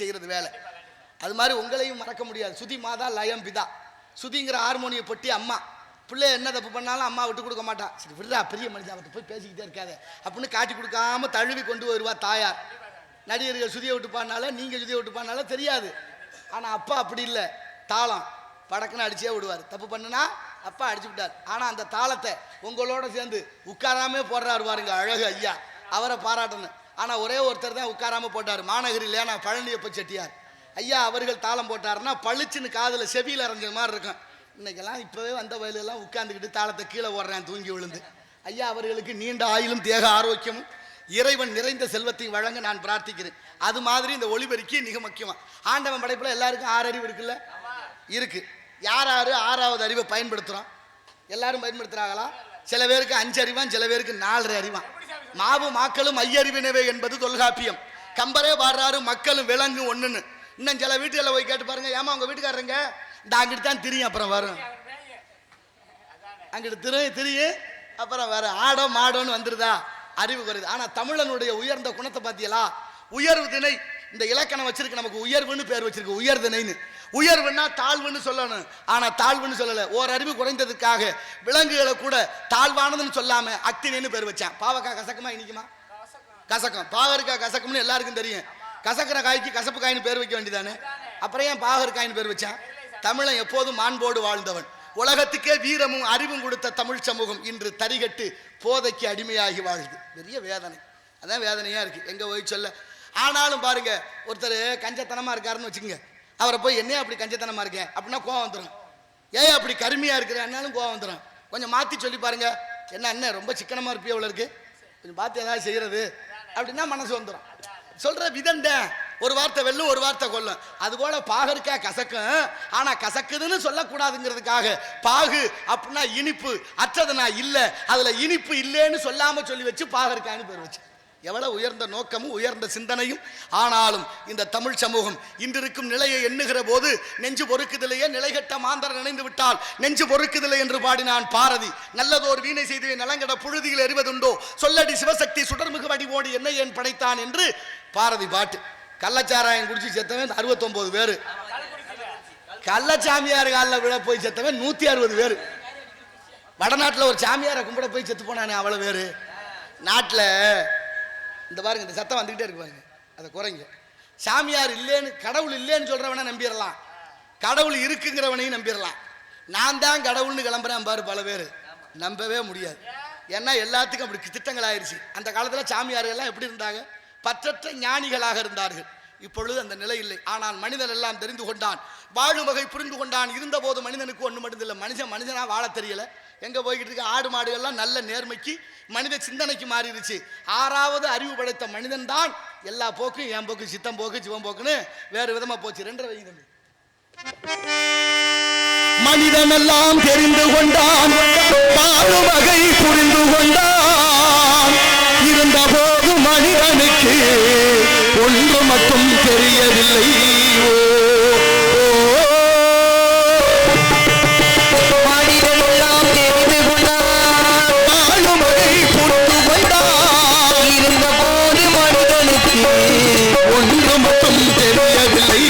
செய்கிறது வேலை. அது மாதிரி உங்களையும் மறக்க முடியாது. சுதி மாதா லயம் பிதா. சுதிங்கிற ஹார்மோனியை பொட்டி அம்மா. பிள்ளை என்ன தப்பு பண்ணாலும் அம்மா விட்டு கொடுக்க மாட்டா. சரி விடுறா பெரிய மனிதன் அவர்கிட்ட போய் பேசிக்கிட்டே இருக்காத அப்படின்னு காட்டி கொடுக்காம தழுவி கொண்டு வருவா தாயார். நடிகர்கள் சுதியை விட்டு பாடினால நீங்கள் சுதியை விட்டு பாடினால தெரியாது. ஆனால் அப்பா அப்படி இல்லை. தாளம் படக்குன்னு அடிச்சே விடுவார். தப்பு பண்ணுனா அப்பா அடிச்சு விட்டார். ஆனால் அந்த தாளத்தை உங்களோட சேர்ந்து உட்காராமே போடுறாரு பாருங்க அழகு ஐயா, அவரை பாராட்டணும். ஆனால் ஒரே ஒருத்தர் தான் உட்காராம போட்டார். மாநகரில் நான் பழனியப்ப செட்டியார் ஐயா அவர்கள் தாளம் போட்டாருன்னா பளிச்சுன்னு காதில் செவியில் அரைஞ்ச மாதிரி இருக்கும். இன்னைக்கெல்லாம் இப்போவே வந்த வயலெல்லாம் உட்காந்துக்கிட்டு தாளத்தை கீழே ஓடுறேன் தூங்கி விழுந்து. ஐயா அவர்களுக்கு நீண்ட ஆயுளும் தேக ஆரோக்கியமும் இறைவன் நிறைந்த செல்வத்தையும் வழங்க நான் பிரார்த்திக்கிறேன். அது மாதிரி இந்த ஒளிபெருக்கி மிக முக்கியமாக ஆண்டவன் படைப்பில் எல்லாருக்கும் 6 அறிவு இருக்குல்ல, இருக்கு. யார் 6வது அறிவை பயன்படுத்துகிறோம்? எல்லாரும் பயன்படுத்துகிறாங்களா? சில பேருக்கு 5 அறிவான், சில பேருக்கு 4 அறிவான். மாவு மாக்களும் ஐயறிவினவே என்பது தொல்காப்பியம். கம்பரே பாடுறாரு மக்களும் விலங்கு ஒன்றுன்னு. இன்னும் சில வீட்டுகளில் போய் கேட்டு பாருங்க, ஏமா உங்க வீட்டுக்காரங்க இந்த அங்கிட்டு தான் திரியும் அப்புறம் வரும், அங்கிட்டு திரியும் அப்புறம் வர ஆடோ மாடோன்னு வந்துருதா, அறிவு குறையுது. ஆனால் தமிழனுடைய உயர்ந்த குணத்தை பார்த்தீங்களா? உயர்வு திணை இந்த இலக்கணம் வச்சிருக்கு, நமக்கு உயர்வுன்னு பேர் வச்சிருக்கு. உயர்திணைன்னு. உயர்வுன்னா தாழ்வுன்னு சொல்லணும், ஆனால் தாழ்வுன்னு சொல்லலை. ஓரறிவு குறைந்ததுக்காக விலங்குகளை கூட தாழ்வானதுன்னு சொல்லாம அக்தினேன்னு பேர் வச்சான். பாவக்காய் கசக்குமா இனிக்குமா? கசக்கம். பாகற்காய் கசக்கும்னு எல்லாருக்கும் தெரியும். கசக்கிற காய்க்கு கசப்பு காயின்னு பேர் வைக்க வேண்டியதானே. அப்புறம் ஏன் பாகற்காயின்னு பேர் வச்சான்? தமிழன் எப்போதும் மாண்போடு வாழ்ந்தவன். உலகத்துக்கே வீரமும் அறிவும் கொடுத்த தமிழ் சமூகம் இன்று தரிகட்டு போதைக்கு அடிமையாகி வாழுது. பெரிய வேதனை. அதான் வேதனையா இருக்கு எங்க போய் சொல்ல. ஆனாலும் பாருங்க, ஒருத்தர் கஞ்சத்தனமா இருக்காருன்னு வச்சுக்கோங்க, அவரை போய் என்ன அப்படி கஞ்சத்தனமா இருக்கேன் அப்படின்னா கோவம் வந்துடும். ஏன் அப்படி கருமையா இருக்கிறேன்னாலும் கோவம் வந்துடும். கொஞ்சம் மாத்தி சொல்லி பாருங்க, என்ன ரொம்ப சிக்கனமா இருப்பிய அவ்வளோ இருக்கு, கொஞ்சம் பார்த்து ஏதாவது செய்யறது அப்படின்னா மனசு வந்துடும். சொல்ற விதண்ட ஒரு வார்த்தை வெல்லும், ஒரு வார்த்தை கொல்லும். அதுபோல பாகற்காய் கசக்கும், ஆனா கசக்குதுன்னு சொல்லக்கூடாதுங்கிறதுக்காக பாகு அப்படின்னா இனிப்பு அற்றதுனா இல்ல, அதுல இனிப்பு இல்லைன்னு சொல்லாம சொல்லி வச்சு பாகற்காய்னு பேர் வச்சு. எவ்வளவு உயர்ந்த நோக்கமும் உயர்ந்த சிந்தனையும். ஆனாலும் இந்த தமிழ் சமூகம் இன்றிருக்கும் நிலையை எண்ணுகிற போது நெஞ்சு பொறுக்குதிலேயே நிலைகட்ட மாந்தர் நினைந்து விட்டால் நெஞ்சு பொறுக்குதில்லை என்று பாடினான் பாரதி. நல்லதோர் வீணை செய்து நலங்கட புழுதியில் எறிவதுண்டோ, சொல்லடி சிவசக்தி சுடர்மிகு வடிவோடு என்ன ஏன் படைத்தான் என்று பாரதி பாட்டு. கள்ளச்சாராயம் குடிச்சு செத்தவன் 69 பேரு, கள்ளச்சாமியார் காலில் விட போய் செத்தவன் 160 பேரு. வடநாட்டில் ஒரு சாமியாரை கும்பிட போய் செத்து போனானே அவ்வளவு பேரு. நாட்டில் இந்த பாருங்க இந்த சத்தம் வந்துகிட்டே இருக்கு பாருங்க, அதை குறைங்க. சாமியார் இல்லைன்னு கடவுள் இல்லைன்னு சொல்றவனை நம்பிடலாம், கடவுள் இருக்குங்கிறவனையும் நம்பிடலாம். நான் தான் கடவுள்னு கிளம்புறேன் பாரு பல பேர், நம்பவே முடியாது. ஏன்னா எல்லாத்துக்கும் அப்படி திட்டங்கள் ஆயிடுச்சு. அந்த காலத்தில் சாமியார்கள்லாம் எப்படி இருந்தாங்க? பற்றற்ற ஞானிகளாக இருந்தார்கள். இப்பொழுது அந்த நிலை இல்லை. ஆனால் மனிதன் எல்லாம் தெரிந்து கொண்டான், வாழும் வகை புரிந்து கொண்டான். இருந்த போது மனிதனுக்கு ஒன்று மட்டும் இல்லை, மனுஷனா வாழ தெரியல. எங்க போய்கிட்டு இருக்க ஆடு மாடுகள்லாம் நல்ல நேர்மைக்கு மனித சிந்தனைக்கு மாறிடுச்சு. 6வது அறிவு படைத்த மனிதன் தான் எல்லா போக்கும் என் போக்கு சித்தம் போக்கு சிவம் போக்குன்னு வேறு விதமா போச்சு. 2 வயது மனிதன் எல்லாம் தெரிந்து கொண்டான், வாழும் வகை புரிந்து கொண்டான். இருந்த போது மனிதனுக்கு ஒன்று மட்டும் தெரியவில்லை. ஒன்று மட்டும் தெரியவில்லை.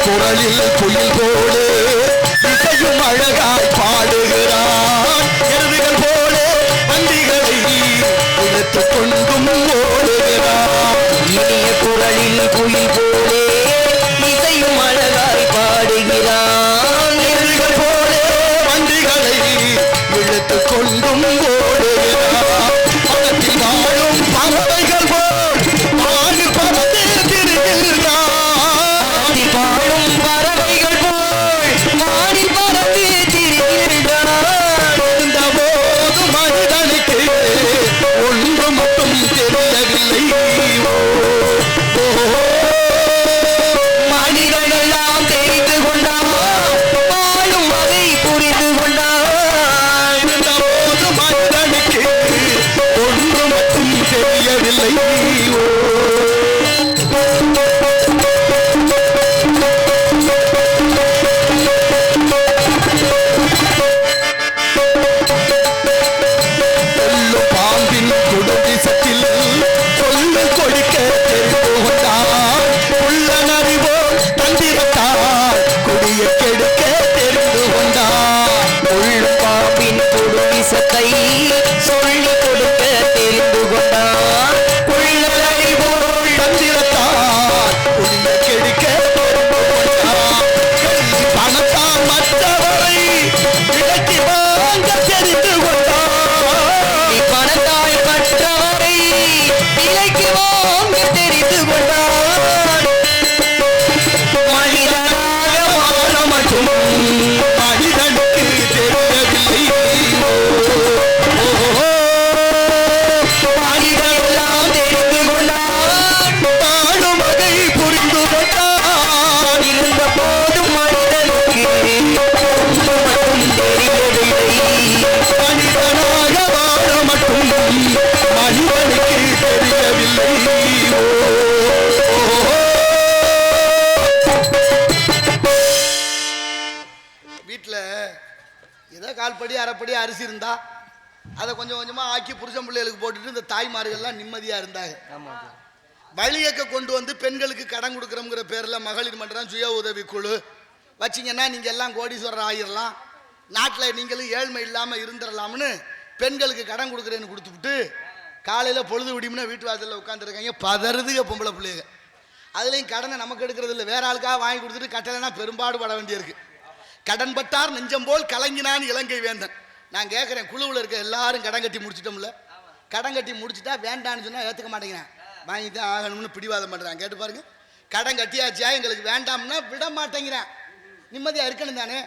குரலில் குயில் போல இசையும் அழகாய் பாடுகிறான். எருதுகள் போல வண்டிகளை இழுத்து கொண்டும் ஓடுகிறான். இனிய குரலில் குயில் போல இசையும் அழகாய் பாடுகிறான். எருதுகள் போல வண்டிகளை இழுத்து கொண்டும் ஓடுகிறான். பக்கத்தில் வாழும் பறவைகள் போல் வாழு பறந்து திரிகிறான். வாழும் பறவைகள் போல் வாடி பறந்து திரிகிறான். கால்படி அரைப்படி அரிசி இருந்தா அதை கொஞ்சம் கொஞ்சமா ஆக்கி புருஷன் பிள்ளைகளுக்கு போட்டுட்டு இந்த தாய்மார்கள்லாம் நிம்மதியா இருந்தாங்க. வழியக்க கொண்டு வந்து பெண்களுக்கு கடன் கொடுக்குறோங்கிற பேர்ல மகளிர் மன்றம் சுய உதவி குழு வச்சிங்கன்னா நீங்க எல்லாம் கோடீஸ்வரர் ஆயிரலாம், நாட்டில் நீங்களும் ஏழ்மை இல்லாம இருந்துடலாம்னு பெண்களுக்கு கடன் கொடுக்குறேன்னு கொடுத்துவிட்டு காலையில பொழுது விடியும்னா வீட்டு வாசல்ல உட்காந்துருக்காங்க. பதறுதுக பொம்பளை பிள்ளைங்க. அதுலேயும் கடனை நமக்கு எடுக்கிறது இல்லை, வேற ஆளுக்காக வாங்கி கொடுத்துட்டு கட்டலைன்னா பெரும்பாடு பட வேண்டியிருக்கு. கடன் பட்டார் நெஞ்சம் போல் கலங்கினான் இலங்கை வேந்தன். நான் கேட்குறேன், குழுவில் இருக்க எல்லாரும் கடன் கட்டி முடிச்சிட்டோம்ல, கடன் கட்டி முடிச்சுட்டா வேண்டான்னு சொன்னால் ஏற்றுக்க மாட்டேங்கிறேன், வாங்கி தான் ஆகணும்னு பிடிவாதம் பண்ணுறான். கேட்டு பாருங்க, கடன் கட்டியாச்சா எங்களுக்கு வேண்டாம்னா விட மாட்டேங்கிறேன். நிம்மதியாக இருக்கணும் தானே,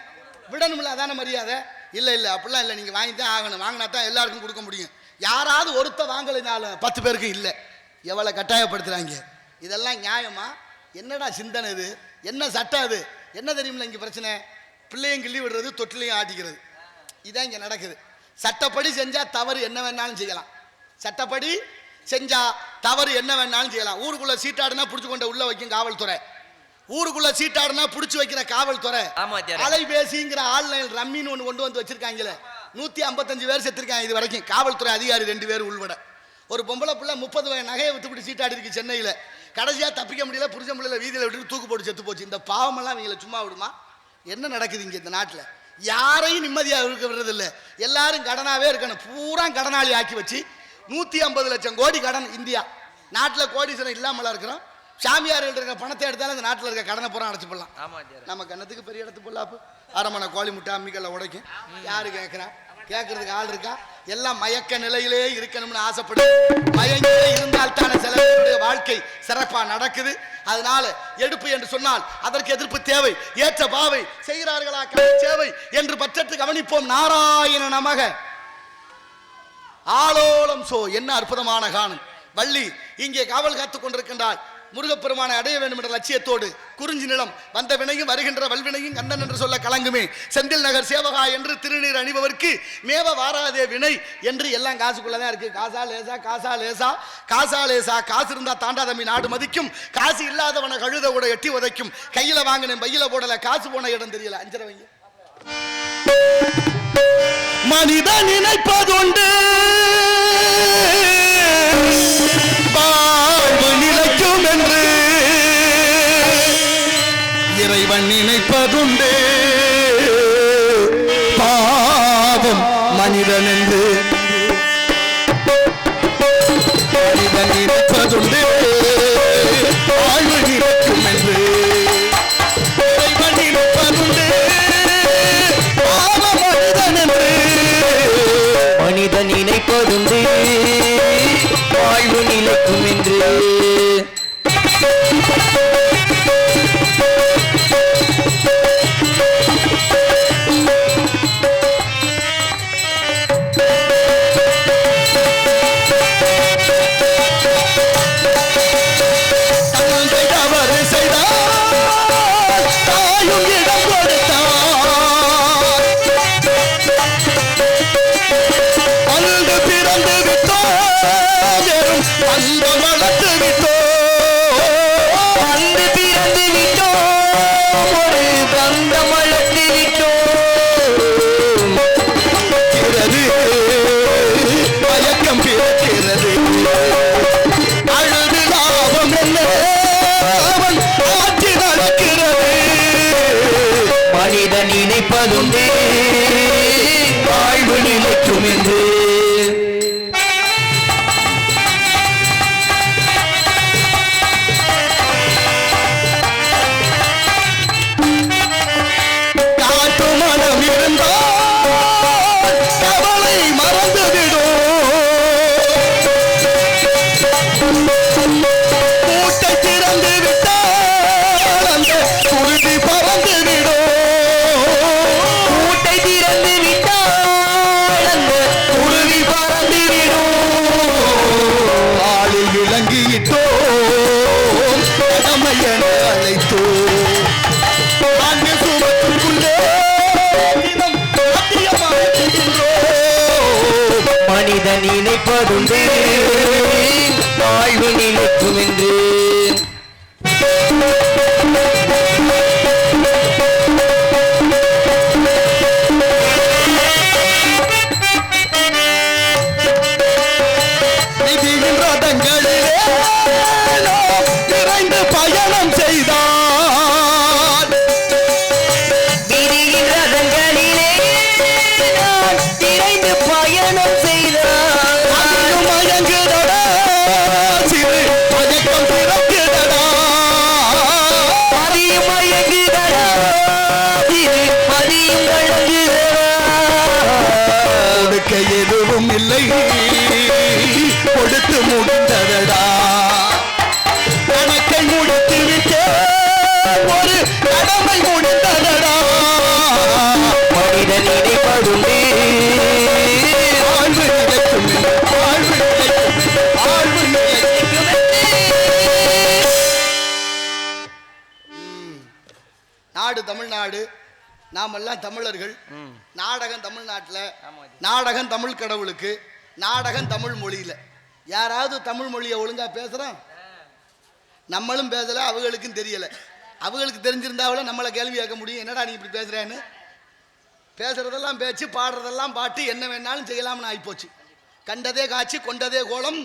விடணும்ல, அதான மரியாதை. இல்லை இல்லை அப்படிலாம் இல்லை, நீங்கள் வாங்கி தான் ஆகணும், வாங்கினா தான் எல்லாருக்கும் கொடுக்க முடியும். யாராவது ஒருத்த வாங்கலைனாலும் 10 பேருக்கு இல்லை. எவ்வளோ கட்டாயப்படுத்துகிறாங்க. இதெல்லாம் நியாயமா? என்னடா சிந்தனை இது, என்ன சட்டம் அது, என்ன தெரியுமில்ல இங்கே பிரச்சனை? பிள்ளையும் கிள்ளி விடுறது, தொட்டிலையும் ஆட்டிக்கிறது, இதான் இங்கே நடக்குது. சட்டப்படி செஞ்சால் தவறு என்ன வேணாலும் செய்யலாம், சட்டப்படி செஞ்சா தவறு என்ன வேணாலும் செய்யலாம். ஊருக்குள்ள சீட்டாடுனா பிடிச்சி கொண்ட உள்ள வைக்கும் காவல்துறை, ஊருக்குள்ள சீட்டாடுனா பிடிச்சி வைக்கிற காவல்துறை. அலைபேசிங்கிற ஆன்லைன் ரம்மின்னு ஒன்று கொண்டு வந்து வச்சிருக்காங்களே, 155 பேர் செத்துருக்காங்க இது வரைக்கும், காவல்துறை அதிகாரி 2 பேர் உள்பட. ஒரு பொம்பளை பிள்ளை 30 வயது நகையை விட்டுவிட்டு சீட்டாடி இருக்கு சென்னையில், கடைசியாக தப்பிக்க முடியல, புருஷன் பிள்ளைல வீதியில் விட்டுட்டு தூக்கு போட்டு செத்து போச்சு. இந்த பாவமெல்லாம் இவங்களை சும்மா விடுமா? என்ன நடக்குது இங்கே இந்த நாட்டில்? யாரையும் நிம்மதியாக இருக்க விடுறதில்லை, எல்லாரும் கடனாகவே இருக்கணும். பூரா கடனாளி ஆக்கி வச்சு 150 லட்சம் கோடி கடன் இந்தியா நாட்டில். கோடீஸ்வரம் இல்லாமலாம் இருக்கிறோம். சாமியார்கள் இருக்கிற பணத்தை எடுத்தாலும் இந்த நாட்டில் இருக்க கடனை பூரா அடைச்சு போடலாம். நம்ம கண்ணத்துக்கு பெரிய இடத்து போடலாப்பு, அரமனை கோழி முட்டை அம்மிக்கல்ல உடைக்கும். யாரு கேட்குறா? கேட்கறதுக்கு ஆள் இருக்கா? எல்லாம் மயக்க நிலையிலே இருக்கணும்னு ஆசைப்படு. மயங்கிலே இருந்தால் தானே சிலருடைய வாழ்க்கை சிறப்பா நடக்குது. அதனால எடுப்பு என்று சொன்னால் அதற்கு எதிர்ப்பு தேவை, ஏற்ற பாவை செய்கிறார்களா சேவை என்று பற்றத்து கவனிப்போம். நாராயண நமக. ஆலோலம் சோ, என்ன அற்புதமான காணும். வள்ளி இங்கே காவல் காத்துக் கொண்டிருக்கின்றாள். முருகப்பெருமானை அடைய வேண்டும் என்ற லட்சியத்தோடு குறிஞ்சி நிலம் வந்த வினையும் வருகின்ற வல்வினையும் கந்தன் என்று சொல்ல கலங்குமே. செந்தில் நகர் சேவகா என்று திருநீர் அணிபவர்க்கு மேவ வாராதே வினை என்று எல்லாம் காசுக்குள்ளதான் இருக்கு. காசா லேசா, காசா லேசா, காசா லேசா. காசு இருந்தா தாண்டா தம்பி நாடு மதிக்கும், காசு இல்லாதவனை கழுத கூட எட்டி உதைக்கும். கையில வாங்கினேன் பையில போடல, காசு போன இடம் தெரியல. 5 ரூபாய்ங்க. மனிதன் நினைப்பதுண்டு வாழ்வு நிலைக்கும் என்று, இறைவன் நினைப்பதுண்டு பாவம் மனிதன் என்று. மனிதன் நினைப்பதுண்டு வாழ்வு நிலைக்கும் என்று, இறைவன் நினைப்பதுண்டு பாவம் மனிதன் என்று. மனிதன் நினைப்பதுண்டு வாழ்வு நிலைக்கும் என்று. அந்த வளர்த்து விட்டோம், வந்து பிறந்து விட்டோம், ஒரு பந்தம் வளர்த்து விட்டோம். மயக்கம் பிறக்கிறது, அழுது லாபம் என்ன, அவன் ஆட்சி நடக்கிறது. மனிதன் நினைப்பதுண்டு வாழ்வு நிலைக்கும் என்று. காட்டு மனம் இருந்தால் கவலை மறந்துவிடும், மூட்டை திறந்து விட்டால் அந்த குருதி பறந்துவிடும், மூட்டை திறந்து விட்டால் அந்த குருதி பறந்துவிடும். ஆளில் விளங்கிட்டோம், கடமை என அழைத்தோம், ஆண்டு சுமத்துக்குள்ளே தினம் சத்தியமாக இருக்கின்றோம். மனிதன் நினைப்பதுண்டு வாழ்வு நிலைக்கும் என்று. விதியின் ரதங்களிலே நாம் நிறைந்து பயணம் செய்தால், விதியின் ரதங்களிலே நான் விரைந்து பயணம் செய்தால் அதிலும் மயங்குதடா, சிறு மயக்கம் பிறக்குதடா. மதியும் மயங்குதடா, இது மதியும் கலங்குதடா. கொடுக்க எதுவும் இல்லை, கொடுத்து முடிந்ததடா. கணக்கை முடித்து விட்டே ஒரு கடமை முடிந்ததடா. மனிதன் நினைப்பதுண்டு வாழ்வு நிலைக்கும், வாழ்வு நிலைக்கும், வாழ்வு நிலைக்கும். நாடு தமிழ்நாடு, நாமெல்லாம் தமிழர்கள். நாடகம் தமிழ்நாட்டில், நாடகம் தமிழ் கடவுளுக்கு, நாடகம் தமிழ் மொழியில். யாராவது தமிழ் மொழியை ஒழுங்கா பேசுகிறோம்? நம்மளும் பேசலை, அவங்களுக்கும் தெரியலை. அவங்களுக்கு தெரிஞ்சிருந்தாவில நம்மளை கேள்வி கேட்க முடியும், என்னடா நீ இப்படி பேசுகிறேன்னு. பேசுகிறதெல்லாம் பேச்சு, பாடுறதெல்லாம் பாட்டு, என்ன வேணாலும் செய்யலாம்னு ஆகிப்போச்சு. கண்டதே காட்சி கொண்டதே கோலம்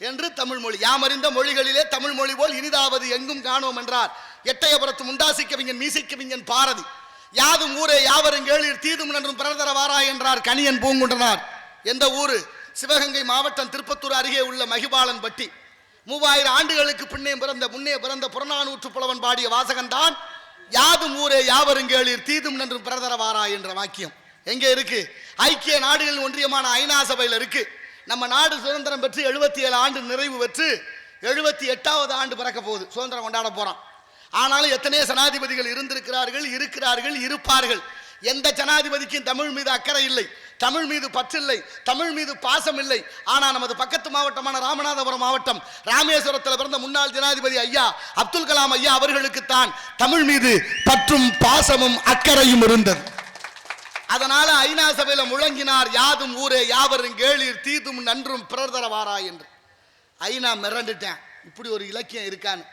என்று தமிழ் மொழி. யாமறிந்த மொழிகளிலே தமிழ் மொழி போல் இனிதாவது எங்கும் காணோம் என்றார் எட்டயபுரத்து முண்டாசி கவிஞன் மீசை கவிஞன் பாரதி. யாதும் ஊரே யாவரும் கேளீர் தீதும் நன்றும் பிறர்தர வாரா என்றார் கணியன் பூங்குன்றனார். எந்த ஊரு? சிவகங்கை மாவட்டம் திருப்பத்தூர் அருகே உள்ள மகிபாலன் பட்டி. 3000 ஆண்டுகளுக்கு முன்னே பிறந்த புறநானூற்று புலவன் பாடிய வாசகன் தான் யாதும் ஊரே யாவரும் கேளீர் தீதும் நன்றும் பிறர்தர வாரா என்ற வாக்கியம். எங்க இருக்கு? ஐக்கிய நாடுகள் ஒன்றியமான ஐநா சபையில் இருக்கு. நம்ம நாடு சுதந்திரம் பெற்று 77 ஆண்டு நிறைவு பெற்று 78வது ஆண்டு பிறக்க போகுது, சுதந்திரம் கொண்டாட போறோம். ஆனாலும் எத்தனையோ ஜனாதிபதிகள் இருக்கிறார்கள், இருப்பார்கள். எந்த ஜனாதிபதிக்கும் தமிழ் மீது அக்கறை இல்லை, தமிழ் மீது பற்றில்லை, தமிழ் மீது பாசம் இல்லை. ஆனா நமது பக்கத்து மாவட்டமான ராமநாதபுரம் மாவட்டம் ராமேஸ்வரத்தில் பிறந்த முன்னாள் ஜனாதிபதி ஐயா அப்துல் கலாம் ஐயா அவர்களுக்குத்தான் தமிழ் மீது பற்றும் பாசமும் அக்கறையும் இருந்தது. அதனால ஐநா சபையில முழங்கினார், யாதும் ஊரே யாவரும் கேளீர் தீதும் நன்றும் பிறர்தர வாரா என்று. ஐநா மிரண்டுட்டேன், இப்படி ஒரு இலக்கியம் இருக்கான்னு.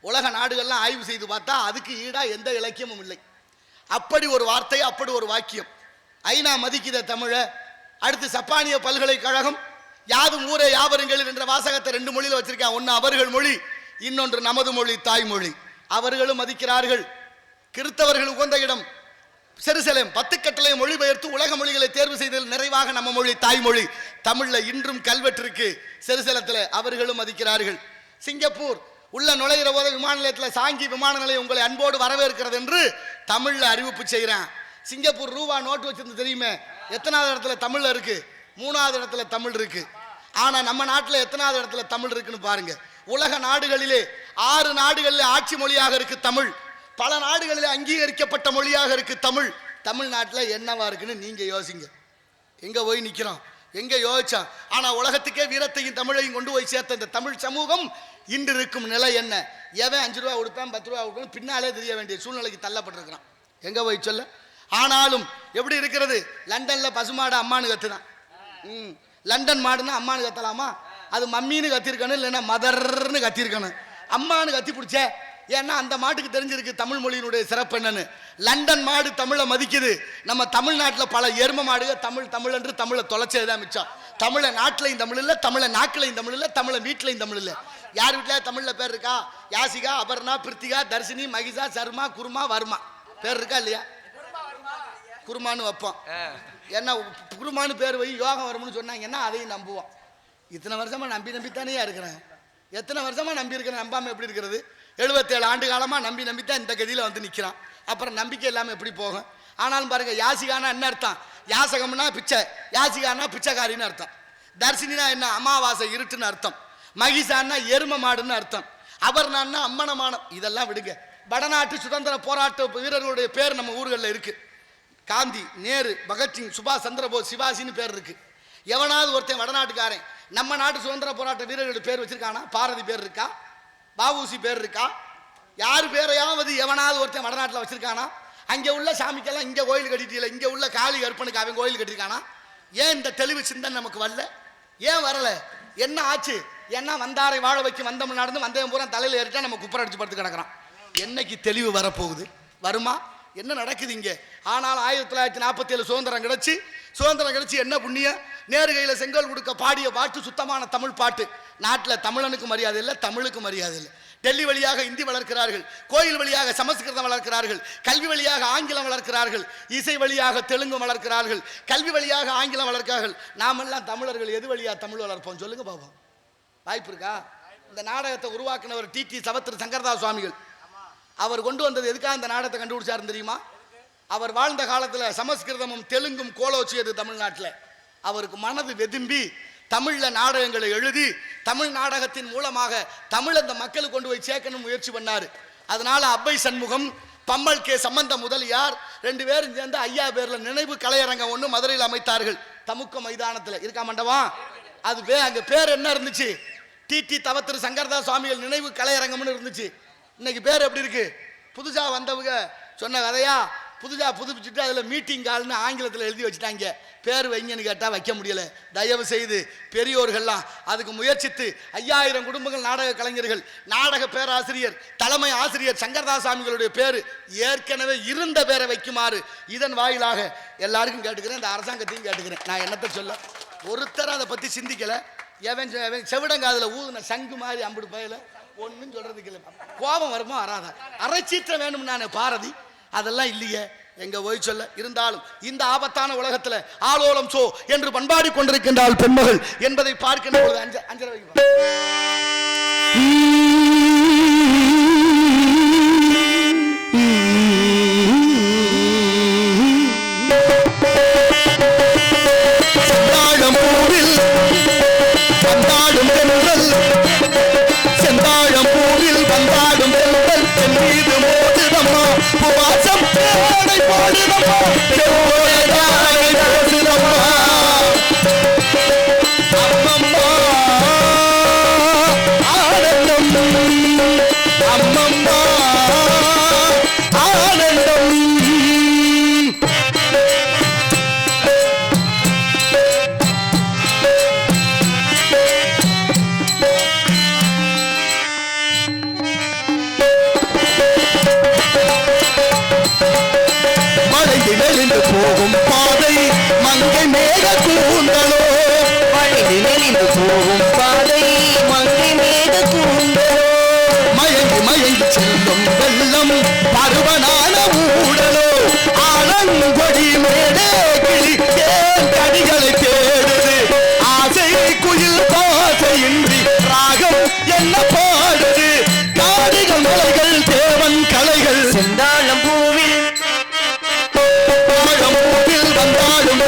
உலக நாடுகள்லாம் ஆய்வு செய்து பார்த்தா அதுக்கு ஈடா எந்த இலக்கியமும் இல்லை. அப்படி ஒரு வார்த்தை, அப்படி ஒரு வாக்கியம். ஐநா மதிக்கிற தமிழ. அடுத்து சப்பானிய பல்கலைக்கழகம் யாதும் ஊரே யாவரும் கேளீர் என்ற வாசகத்தை 2 மொழியில் வச்சிருக்கான். ஒன்று அவர்கள் மொழி, இன்னொன்று நமது மொழி தாய்மொழி. அவர்களும் மதிக்கிறார்கள். கிறிஸ்தவர்கள் உகந்த இடம் செருசலேம். 10 கட்டளை மொழிபெயர்த்து உலக மொழிகளை தேர்வு செய்ததில் நிறைவாக நம்ம மொழி தாய்மொழி தமிழ்ல இன்றும் கல்வெட்டிருக்கு செருசலத்தில். அவர்களும் மதிக்கிறார்கள். சிங்கப்பூர் உள்ள நுழைகிற போது விமான நிலையத்தில் சாங்கி விமான நிலையம் உங்களை அன்போடு வரவேற்கிறது என்று தமிழ்ல அறிவிப்பு செய்கிறேன். சிங்கப்பூர் ரூபா நோட்டு வச்சிருந்து தெரியுமே, எத்தனாவது இடத்துல தமிழ்ல இருக்கு? 3வது இடத்துல தமிழ் இருக்கு. ஆனா நம்ம நாட்டில் எத்தனாவது இடத்துல தமிழ் இருக்குன்னு பாருங்க. உலக நாடுகளிலே 6 நாடுகளில் ஆட்சி மொழியாக இருக்கு தமிழ். பல நாடுகளில் அங்கீகரிக்கப்பட்ட மொழியாக இருக்கு தமிழ். தமிழ்நாட்டில் என்னவா இருக்குன்னு நீங்க யோசிங்க. எங்க போய் நிக்கிறோம், எங்க யோசிச்சோம். ஆனா உலகத்துக்கே வீரத்தையும் தமிழையும் கொண்டு போய் சேர்த்த இந்த தமிழ் சமூகம் இன்று இருக்கும் நிலை என்ன? எவன் 5 ரூபா கொடுப்பேன் 10 ரூபா கொடுப்பேன் பின்னாலே தெரிய வேண்டிய சூழ்நிலைக்கு தள்ளப்பட்டிருக்கிறான். எங்க போய் சொல்ல? ஆனாலும் எப்படி இருக்கிறது? லண்டன்ல பசுமாடு அம்மானு கத்துதான். லண்டன் மாடுன்னா அம்மானு கத்தலாமா? அது மம்மின்னு கத்திருக்கணும், இல்லைன்னா மதர்ன்னு கத்திருக்கணும். அம்மானு கத்தி பிடிச்ச, ஏன்னா அந்த மாட்டுக்கு தெரிஞ்சிருக்கு தமிழ் மொழியினுடைய சிறப்பு என்னன்னு. லண்டன் மாடு தமிழை மதிக்குது. நம்ம தமிழ்நாட்டில் பல எரும மாடுக தமிழ் என்று தமிழை தொலைச்சதுதான் மிச்சம். தமிழை நாட்டிலையும் தமிழ் இல்லை, தமிழை நாட்டிலையும் தமிழ் இல்லை, தமிழை வீட்டிலையும் தமிழ் இல்லை. யார் வீட்டில் தமிழ்ல பேர் இருக்கா? யாசிகா, அபர்ணா, பிரித்திகா, தர்ஷினி, மகிஷா, சர்மா, குருமா, வர்மா பேர் இருக்கா இல்லையா? குருமான்னு வைப்போம். ஏன்னா குருமானு பேர் வை யோகம் வரும்னு சொன்னாங்கன்னா அதையும் நம்புவோம். இத்தனை வருஷமா நம்பித்தானே இருக்கிறேன். எத்தனை வருஷமா நம்பி இருக்கிறேன், நம்பாம எப்படி இருக்கிறது? 77 ஆண்டு காலமா நம்பித்தான் இந்த கதியில வந்து நிற்கிறான். அப்புறம் நம்பிக்கை இல்லாமல் எப்படி போகும்? ஆனாலும் பாருங்க, யாசிகானா என்ன அர்த்தம்? யாசகம்னா பிச்சை, யாசிகானா பிச்சைக்காரின்னு அர்த்தம். தர்ஷினினா என்ன? அமாவாசை இருட்டுன்னு அர்த்தம். மகிஷான்னா எரும மாடுன்னு அர்த்தம். அபர்ணான்னா அம்மனமானம். இதெல்லாம் விடுங்க. வடநாட்டு சுதந்திர போராட்ட வீரர்களுடைய பேர் நம்ம ஊர்களில் இருக்கு. காந்தி, நேரு, பகத்சிங், சுபாஷ் சந்திரபோஸ், சிவாஜின்னு பேர் இருக்கு. எவனாவது ஒருத்தன் வடநாட்டுக்காரன் நம்ம நாட்டு சுதந்திர போராட்ட வீரர்களுடைய பேர் வச்சிருக்கானா? பாரதி பேர் இருக்கா? பாபூசி பேர் இருக்கா? யார் பேரையாவது எவனாவது ஒருத்தன் வடநாட்டில் வச்சிருக்கானா? அங்கே உள்ள சாமிக்கெல்லாம் இங்கே கோயில் கட்டிட்டீங்களா? இங்கே உள்ள காளி கற்பனுக்கு அவன் கோயில் கட்டிருக்கானா? ஏன் இந்த தெளிவு சிந்தனை நமக்கு வரல? ஏன் வரல? என்ன ஆச்சு? ஏன்னா வந்தாரை வாழ வைக்க வந்தம் நடந்து வந்தவன் பூரா தலையில் ஏறிட்டா நம்ம குப்பரை அடிச்சு படுத்து கிடக்கிறான். என்னைக்கு தெளிவு வரப்போகுது? வருமா? என்ன நடக்குது இங்கே? ஆனால் 1947 சுதந்திரம் கிடைச்சி என்ன புண்ணியம்? நேரு கையில செங்கல் கொடுக்க பாடிய பாட்டு சுத்தமான தமிழ் பாட்டு. நாட்டில் தமிழனுக்கு மரியாதை இல்லை, தமிழுக்கு மரியாதை இல்லை. டெல்லி வழியாக இந்தி வளர்க்கிறார்கள், கோயில் வழியாக சமஸ்கிருதம் வளர்க்கிறார்கள், கல்வி வழியாக ஆங்கிலம் வளர்க்கிறார்கள், இசை வழியாக தெலுங்கு வளர்க்கிறார்கள், கல்வி வழியாக ஆங்கிலம் வளர்க்கிறார்கள். நாமெல்லாம் தமிழர்கள் எது வழியா தமிழ் வளர்ப்போம் சொல்லுங்க பாப்போம். வாய்ப்பு இருக்கா? இந்த நாடகத்தை உருவாக்கினவர் டி சவத்திரு சங்கரதாஸ் சுவாமிகள். அவர் கொண்டு வந்தது எதுக்காக இந்த நாடகத்தை கண்டுபிடிச்சாருன்னு தெரியுமா? அவர் வாழ்ந்த காலத்தில் சமஸ்கிருதமும் தெலுங்கும் கோலோச்சியது தமிழ்நாட்டில். அவருக்கு மனது வெதும்பி தமிழில் நாடகங்களை எழுதி தமிழ் நாடகத்தின் மூலமாக தமிழ் அந்த மக்களுக்கு கொண்டு போய் சேர்க்கணும் முயற்சி பண்ணார். அதனால அப்பை சண்முகம், பம்மல் கே சம்பந்த முதலியார் 2 பேரும் சேர்ந்து ஐயா பேரில் நினைவு கலையரங்கம் ஒன்று மதுரையில் அமைத்தார்கள். தமுக்க மைதானத்தில் இருக்கா மண்டபம். அது அங்கே பேர் என்ன இருந்துச்சு? டி தவத்திரு சங்கரதாஸ் சுவாமிகள் நினைவு கலையரங்கம்னு இருந்துச்சு. இன்னைக்கு பேர் எப்படி இருக்கு? புதுசா வந்தவங்க சொன்ன கதையா புதுப்பிச்சுட்டு அதில் மீட்டிங் கால்னு ஆங்கிலத்தில் எழுதி வச்சுட்டாங்க. பேர் வைங்கன்னு கேட்டால் வைக்க முடியல. தயவு செய்து பெரியோர்கள்லாம் அதுக்கு முயற்சித்து 5000 குடும்பங்கள் நாடக கலைஞர்கள், நாடக பேராசிரியர், தலைமை ஆசிரியர் சங்கரதாஸ் சுவாமிகளுடைய பேர் ஏற்கனவே இருந்த பேரை வைக்குமாறு இதன் வாயிலாக எல்லாருக்கும் கேட்டுக்கிறேன். இந்த அரசாங்கத்தையும் கேட்டுக்கிறேன். நான் என்னத்தை சொல்ல, ஒருத்தர் அதை பற்றி சிந்திக்கல. எவன் செவிடங்காதில் ஊதுன சங்கு மாதிரி அம்புடு பயல ஒன்றும் சொல்றதுக்கு இல்லை. கோபம் வருமா வராதா? அரைச்சீற்ற வேணும் நான் பாரதி, அதெல்லாம் இல்லையே. எங்க போய் சொல்ல இருந்தாலும் இந்த ஆபத்தான உலகத்துல ஆலோலம் சோ என்று பண்பாடி கொண்டிருக்கின்றாள் பெண்மகள் என்பதை பார்க்கின்ற பொழுது அஞ்சரை வைக்கும். போகும் பாதை மங்கை மேக கூந்தலோ, வழிந்து போகும் பாதை மங்கை மேக கூந்தலோ, மயங்கி செல்லும் வெள்ளம் பருவனான ஊடலோ, ஆனங்கொடி மேலே கிளி ஏன் கடிகளை தேடுது, ஆசை குயில் பாசையின்றி ராகம் என்ன பாடுது, காடுகள் மலைகள் தேவன் கலைகள் செந்தாழம் பூவில் வந்தாடும்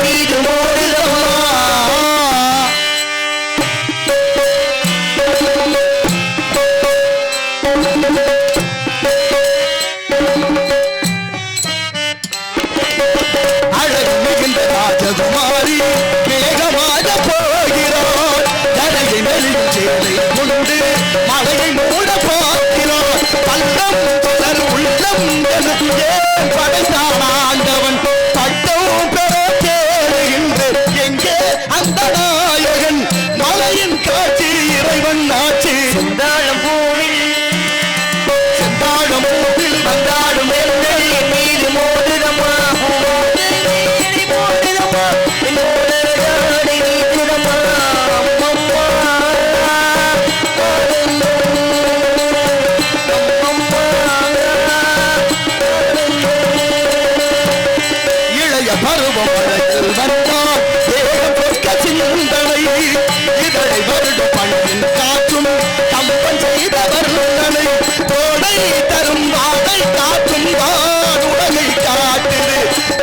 மீது மோதுதம்மா. அழகு மிகுந்த ராஜகுமாரி வேகமாக போகிறார், தரையை மெலியும் சேலை கொண்டு மலையை மூட பார்க்கிறார், பள்ளம் தொடர் உள்ளம் என ஏன் படைத்தான் ஆண்டவன், பட்டம் பெற தேடுகின்ற எங்கே அந்த நாயகன், மலையை காட்சி இறைவன் ஆட்சி செந்தாழம் பூவில் செந்தாழம் பூவில் வந்தாடும் வெள்ளல் என் மீது மோதுதம்மா மோதுதம்மா என்னோட ஜாடை நீக்குதம்மா அம்மம்மா இளைய பருவமழையில் வந்தார் தேகம் பொற்க சிந்தனை இதழை வருடும் பணியின் காற்றும் கம்பன் செய்த வருடனை தோடை தரும் வாடை காற்றும் வாடுடலை காட்டுது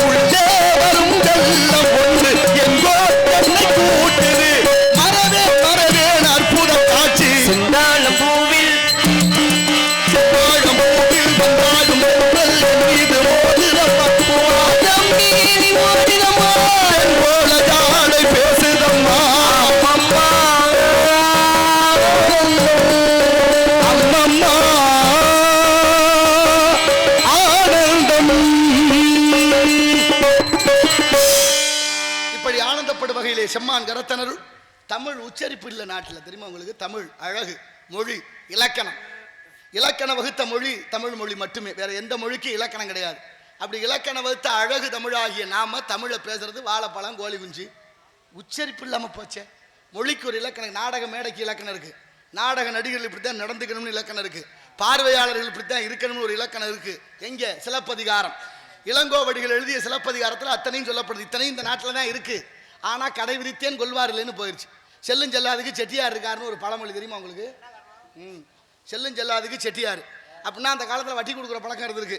உள்ளே வரும் வெள்ளம் ஒன்று எங்கோ என்னை கூட்டுது மறவே மறவேன் அற்புத காட்சி செந்தாழம் பூவில் செவ்வாழம் பூவில் வந்தாடும் வெள்ளல் என் மீது மோதுதம்மா மீறி மோதுதம்மா தென் போல ஜாடை பேசுதம்மா அம்மம்மா அம்மம்மா ஆனந்தம். இப்படி ஆனந்தப்படும் வகையிலே செம்மான் கரத்தனருள் தமிழ் உச்சரிப்பு இல்லை நாட்டில் தெரியுமா உங்களுக்கு? தமிழ் அழகு மொழி இலக்கணம் இலக்கணம் வகுத்த மொழி தமிழ் மொழி மட்டுமே, வேற எந்த மொழிக்கு இலக்கணம் கிடையாது. அப்படி இலக்கணம் வகுத்த அழகு தமிழாகிய நாம தமிழை பேசுறது வாழைப்பழம் கோழி குஞ்சு, உச்சரிப்பு இல்லாமல் போச்சே. மொழிக்கு ஒரு இலக்கணம், நாடக மேடைக்கு இலக்கணம் இருக்கு, நாடக நடிகர்கள் இப்படித்தான் நடந்துக்கணும்னு இலக்கணம் இருக்கு, பார்வையாளர்கள் இப்படித்தான் இருக்கணும்னு ஒரு இலக்கணம் இருக்கு. எங்க? சிலப்பதிகாரம். இளங்கோவடிகள் எழுதிய சிலப்பதிகாரத்தில் அத்தனையும் சொல்லப்படுது. இத்தனையும் இந்த நாட்டில் தான் இருக்கு. ஆனா கடை விரித்தேன் கொள்வார் இல்லைன்னு போயிடுச்சு. செல்லும் செல்லாதுக்கு செட்டியார் இருக்காருன்னு ஒரு பழமொழி தெரியுமா உங்களுக்கு? செல்லும் செல்லாதுக்கு செட்டியார் அப்படின்னா அந்த காலத்தில் வட்டி கொடுக்குற பழக்கம் இருந்திருக்கு.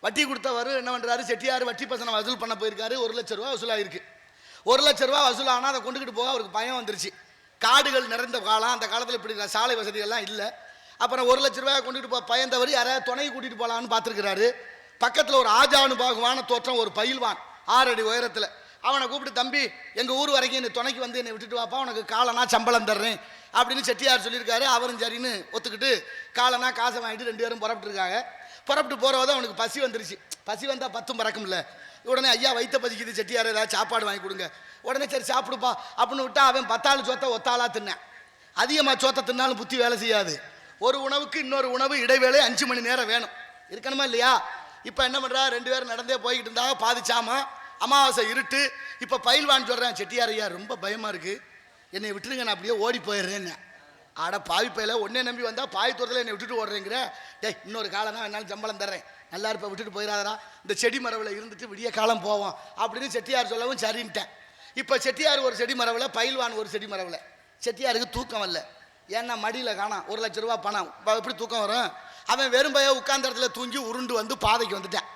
வட்டி கொடுத்தவர் என்ன பண்ணுறாரு? செட்டியார் வட்டி பசனை வசூல் பண்ண போயிருக்காரு. 1 லட்ச ரூபா வசூலாகிருக்கு. 1 லட்ச ரூபா வசூலானால் அதை கொண்டுக்கிட்டு போக அவருக்கு பயம் வந்துருச்சு. காடுகள் நிறைந்த காலம், அந்த காலத்தில் இப்படி சாலை வசதிகள்லாம் இல்லை. அப்புறம் 1 லட்ச ரூபாய் கொண்டுகிட்டு போக பயந்தவர் யாராவது துணை கூட்டிகிட்டு போகலான்னு பார்த்துருக்கிறாரு. பக்கத்தில் ஒரு ஆஜானுபாகுவான தோற்றம் ஒரு பயில்வான் 6 அடி உயரத்தில், அவனை கூப்பிட்டு, தம்பி எங்கள் ஊர் வரைக்கும் என்னை துணைக்கு வந்து என்னை விட்டுட்டு வாப்பா, உனக்கு காலனா சம்பளம் தர்றேன் அப்படின்னு செட்டியார் சொல்லியிருக்காரு. அவரும் சரின்னு ஒத்துக்கிட்டு காலனா காசை வாங்கிட்டு 2 பேரும் புறப்பட்டுருக்காங்க. புறப்பட்டு போகிறவத அவனுக்கு பசி வந்துருச்சு. பசி வந்தால் 10 பறக்கும்ல. உடனே ஐயா வயிற்ற பசிக்குது, செட்டியார் ஏதாவது சாப்பாடு வாங்கி கொடுங்க. உடனே சரி சாப்பிடுப்பா அப்படின்னு விட்டா அவன் 10 சோத்தை ஒத்தாளாக தின்னான். அதிகமாக சோத்தை தின்னாலும் புத்தி வேலை செய்யாது. ஒரு உணவுக்கு இன்னொரு உணவு இடைவேளை 5 மணி நேரம் வேணும், இருக்கணுமா இல்லையா? இப்போ என்ன பண்ணுறா? 2 பேரும் நடந்தே போய்கிட்டு இருந்தா பாதிச்சாமா, அமாவாசை இருட்டு. இப்போ பயில்வான் சொல்கிறேன், செட்டியார் ஐயா ரொம்ப பயமாக இருக்குது, என்னை விட்டுருங்க, நான் அப்படியே ஓடி போயிடுறேன்னு. ஆட பாவி பையில ஒன்னே நம்பி வந்தால் பாய் தூரத்தில் என்னை விட்டுட்டு ஓடுறேங்கிற. டேய் இன்னொரு காலம் தான் என்னாலும் சம்பளம் தர்றேன், நல்லா இருப்ப விட்டுட்டு போயிடாதரா, இந்த செடி மரவில் இருந்துட்டு விடிய காலம் போவோம் அப்படின்னு செட்டியார் சொல்லவும் சரின்ட்டேன். இப்போ செட்டியார் ஒரு செடி மரவில், பயில்வான் ஒரு செடி மரவில். செட்டியாருக்கு தூக்கம் வரல, ஏன்னா மடியில் காணாம் 1 லட்ச ரூபா பணம், எப்படி தூக்கம் வரும்? அவன் வெறும் பைய உட்கார்ந்த இடத்துல தூங்கி உருண்டு வந்து பாதைக்கு வந்துட்டான்.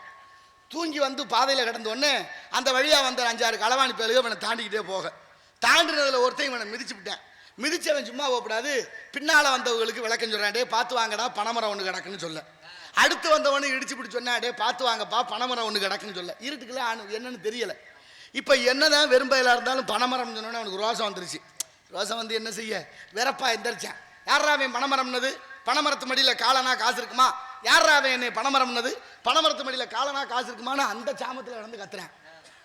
தூங்கி வந்து பாதையில் கிடந்தோடனே அந்த வழியாக வந்த 5-6 களவாணி பேருக்கு அவனை தாண்டிக்கிட்டே போக, தாண்டினதில் ஒருத்தன் இவனை மிதிச்சு விட்டான். மிதிச்சவன் சும்மா போகக்கூடாது, பின்னால் வந்தவங்களுக்கு விளக்கம் சொல்கிறான், டே பார்த்து வாங்கடா பனைமரம் ஒன்று கிடக்குன்னு சொல்ல. அடுத்து வந்தவனு இடிச்சு பிடிச்சி சொன்னா, டே பார்த்து வாங்கப்பா பனைமரம் ஒன்று கிடக்குன்னு சொல்ல. இருட்டுக்குள்ள என்னன்னு தெரியலை. இப்போ என்னதான் வெறும்பயிலாக இருந்தாலும் பனைமரம் சொன்னோன்னே அவனுக்கு ரோசம் வந்துருச்சு. ரோசம் வந்து என்ன செய்ய, வெறப்பா எந்திரிச்சான். யாரா அவன் பனைமரம்னது? பனைமரத்து மடியில் காலனா காசு இருக்குமா? யாரா அவன் என்னை பனைமரம்னது? பனைமரத்து மடியில் காலனா காசு இருக்குமான்னு அந்த சாமத்தில் நடந்து கத்துறேன்.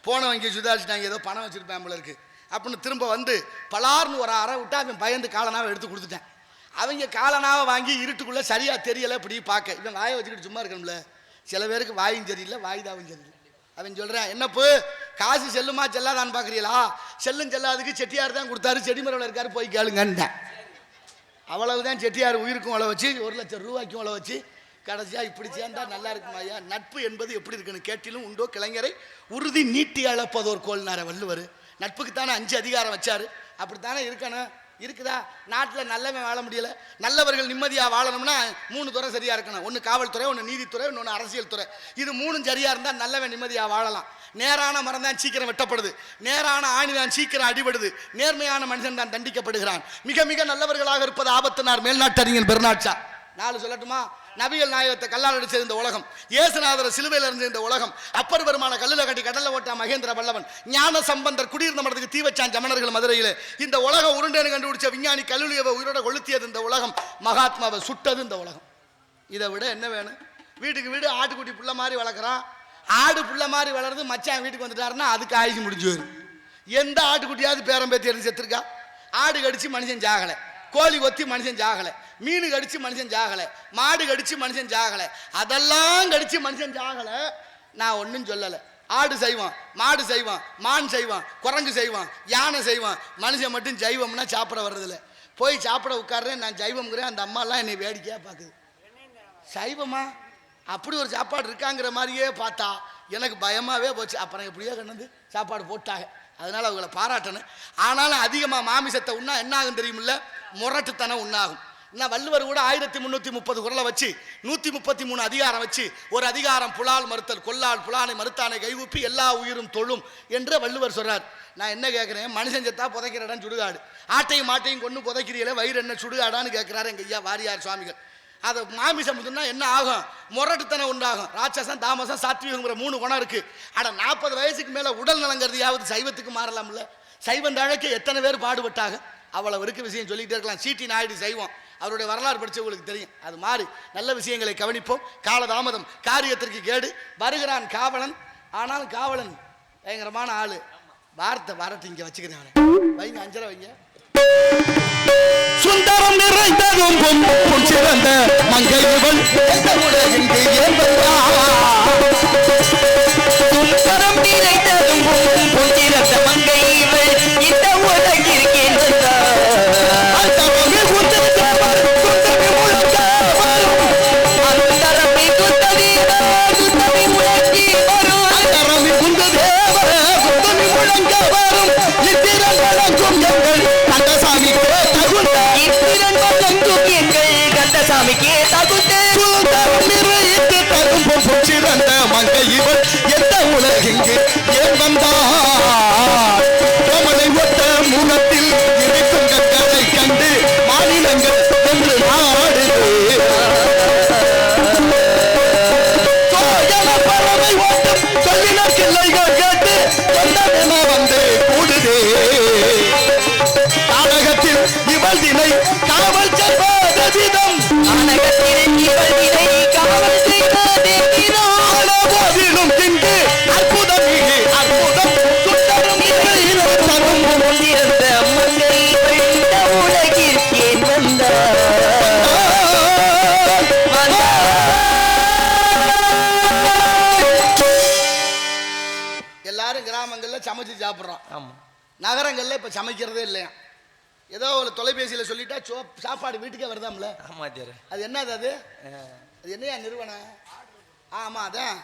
போனவங்க சுதாரிச்சிட்டாங்க, ஏதோ பணம் வச்சிருப்பேன் போல இருக்கு அப்படின்னு திரும்ப வந்து பலார்னு ஒரு அறை விட்டு அவன் பயந்து காலனாவை எடுத்து கொடுத்துட்டேன். அவங்க காலனாவை வாங்கி இருட்டுக்குள்ளே சரியாக தெரியலை இப்படி பார்க்க, இவன் வாயை வச்சுக்கிட்டு சும்மா இருக்கணும்ல. சில பேருக்கு வாயும் சரியில்லை வாய்தாவும் சரியில்லை. அவன் சொல்கிறேன், என்னப்பு காசு செல்லுமா செல்லாதான்னு பார்க்குறீங்களா? செல்லும் செல்லாதுக்கு செட்டியார் தான் கொடுத்தாரு, செடி மரவில் இருக்காரு, போய் கேளுங்கன்ட்டேன். அவ்வளவுதான். செட்டியார் உயிருக்கும் உழை வச்சு 1 லட்சம் ரூபாய்க்கும் உழை வச்சு கடைசியாக இப்படி சேர்ந்தா நல்லா இருக்குமா ஐயா? நட்பு என்பது எப்படி இருக்குன்னு கேட்டிலும் உண்டோ கிளைஞரை உறுதி நீட்டி அளப்பதோர் கோல்னார வள்ளுவர். நட்புக்குத்தானே 5 அதிகாரம் வச்சாரு, அப்படித்தானே இருக்கணும். இருக்குதா? நாட்டில் நல்லவன் வாழ முடியலை. நல்லவர்கள் நிம்மதியாக வாழணும்னா 3 துறை சரியாக இருக்கணும். ஒன்று காவல்துறை, ஒன்று நீதித்துறை, இன்னொன்று அரசியல் துறை. இது 3ம் சரியாக இருந்தால் நல்லவன் நிம்மதியாக வாழலாம். நேரான மரம் தான் சீக்கிரம் வெட்டப்படுது, நேரான ஆணி தான் சீக்கிரம் அடிபடுது, நேர்மையான மனிதன் தான் தண்டிக்கப்படுகிறான். மிக மிக நல்லவர்களாக இருப்பது ஆபத்தினார் மேல்நாட்டறிஞர் பெருநாட்சா. 4 சொல்லட்டுமா? நபிகள் நாயகத்தை கல்லால் அடிச்ச இந்த உலகம், இயேசுநாதரை சிலுவையில் இருந்த இந்த உலகம், அப்பர் பெருமான கல்லில் கட்டி கடல்ல ஓட்டா மகேந்திர பல்லவன், ஞான சம்பந்தர் குடியிருந்த மரத்துக்கு தீ வச்சான் ஜமனர்கள் மதுரையில், இந்த உலகம் உருண்டேன்னு கண்டுபிடிச்ச விஞ்ஞானி கல்லூரியவை உயிரோட கொளுத்தியது இந்த உலகம், மகாத்மாவை சுட்டது இந்த உலகம். இதை விட என்ன வேணும்? வீட்டுக்கு வீடு ஆட்டுக்குட்டி புள்ள மாதிரி வளர்க்குறான். ஆடு புள்ள மாதிரி வளருது, மச்சான் வீட்டுக்கு வந்துட்டாருன்னா அதுக்கு ஆயுசு முடிஞ்சு வரும். எந்த ஆட்டுக்குட்டியாவது பேரம் பேத்தி எடுத்து செத்துருக்கா? ஆடு கடிச்சு மனுஷன் ஜாகலை, கோழி கொத்தி மனுஷன் ஜாகலை, மீன் கடிச்சு மனுஷன் ஜாகலை, மாடு கடிச்சு மனுஷன் ஜாகலை, அதெல்லாம் கடிச்சு மனுஷன் ஜாகலை. நான் ஒன்றும் சொல்லலை. ஆடு செய்வான், மாடு செய்வான், மான் செய்வான், குரங்கு செய்வான், யானை செய்வான். மனுஷன் மட்டும் ஜைவம்னா சாப்பிட வர்றதில்ல. போய் சாப்பிட உட்கார்றேன், நான் ஜைவம்ங்கிறேன். அந்த அம்மாலாம் என்னை வேடிக்கையாக பார்க்குது. சைவமா அப்படி ஒரு சாப்பாடு இருக்காங்கிற மாதிரியே பார்த்தா எனக்கு பயமாகவே போச்சு. அப்புறம் எப்படியோ கொண்டு சாப்பாடு போட்டாங்க. அதனால் அவங்கள பாராட்டணும். ஆனாலும் அதிகமாக மாமிசத்தை உண்ணா என்ன ஆகும் தெரியுமில்ல? முரட்டுத்தனம் உண்ணாகும். இன்னும் வள்ளுவர் கூட 1330 குறளை வச்சு 133 அதிகாரம் வச்சு ஒரு அதிகாரம் புலால் மறுத்தல், கொல்லால் புலானை மறுத்தானை கைவுப்பி எல்லா உயிரும் தொழும் என்று வள்ளுவர் சொல்றார். நான் என்ன கேட்குறேன், மனுஷன் செத்தா புதைக்கிற இடம் சுடுகாடு, ஆட்டையும் மாட்டையும் கொண்டு புதைக்கிறீங்களே வயிறு என்ன சுடுகாடான்னு கேட்குறாரு எங்கள் ஐயா வாரியார் சுவாமிகள். அதை மாமிசம் என்ன ஆகும்? முரட்டுத்தனம் உண்டாகும். ராட்சசம், தாமசம், சாத்வீகங்கிற 3 குணம் இருக்கு. ஆனால் 40 வயசுக்கு மேலே உடல் நலங்கிறதையாவது சைவத்துக்கு மாறலாம்ல? சைவம் தழைக்க எத்தனை பேர் பாடுபட்டாங்க? அவ்வளவு இருக்கு விஷயம் சொல்லிக்கிட்டே இருக்கலாம். சீட்டி நாயுடு சைவம், அவருடைய வரலாறு படித்தவங்களுக்கு தெரியும். அது மாதிரி நல்ல விஷயங்களை கவனிப்போம். காலதாமதம் காரியத்திற்கு கேடு. வருகிறான் காவலன். ஆனாலும் காவலன் பயங்கரமான ஆளு. வார்த்தை வரட்டு இங்கே வச்சுக்கிறேன். வைங்க, 5 வைங்க. சுந்தரம் நிறைந்ததும் பொன் சிறந்த மங்கை இவள் உலகிற்கு சுந்தரம் நிறைந்ததும் பொன் சிறந்த மங்கை இவள் இந்த உலகிற்கு கந்தசாமிக்கே தகுந்த சிறந்த மங்கை இவள் எந்த உலகிங்கு ஏன் வந்தார்? கோமலை ஒத்த மூலத்தில் இருக்கும் கற்களை கண்டு மாநிலங்கள் என்று நாடுது. பறவை ஓட்டும் சொல்லின கிள்ளைகள் கேட்டு சொந்தமென வந்து கூடுதே. நாடகத்தில் இவள் தினை காவல் செய்வத விதம், நாடகத்தில் இவள் தினை காவல் செய்வதே போதிலும் தின்று அற்புதம் மிகு அற்புதம் சுத்தரும் தரும் கொண்டிருந்த மங்கை இந்த உலகிற்கே வந்தார். எல்லாரும் கிராமங்கள்ல சமைச்சு சாப்பிட்றோம். ஆமா, நகரங்கள்ல இப்ப சமைக்கிறதே இல்லையா? ஏதோ ஒரு தொலைபேசியில் சொல்லிட்டா சாப்பாடு வீட்டுக்கே வருதாம்ல? ஆமா. அது என்னது? அது என்னையா நிறுவனம்? ஆமா, அதான்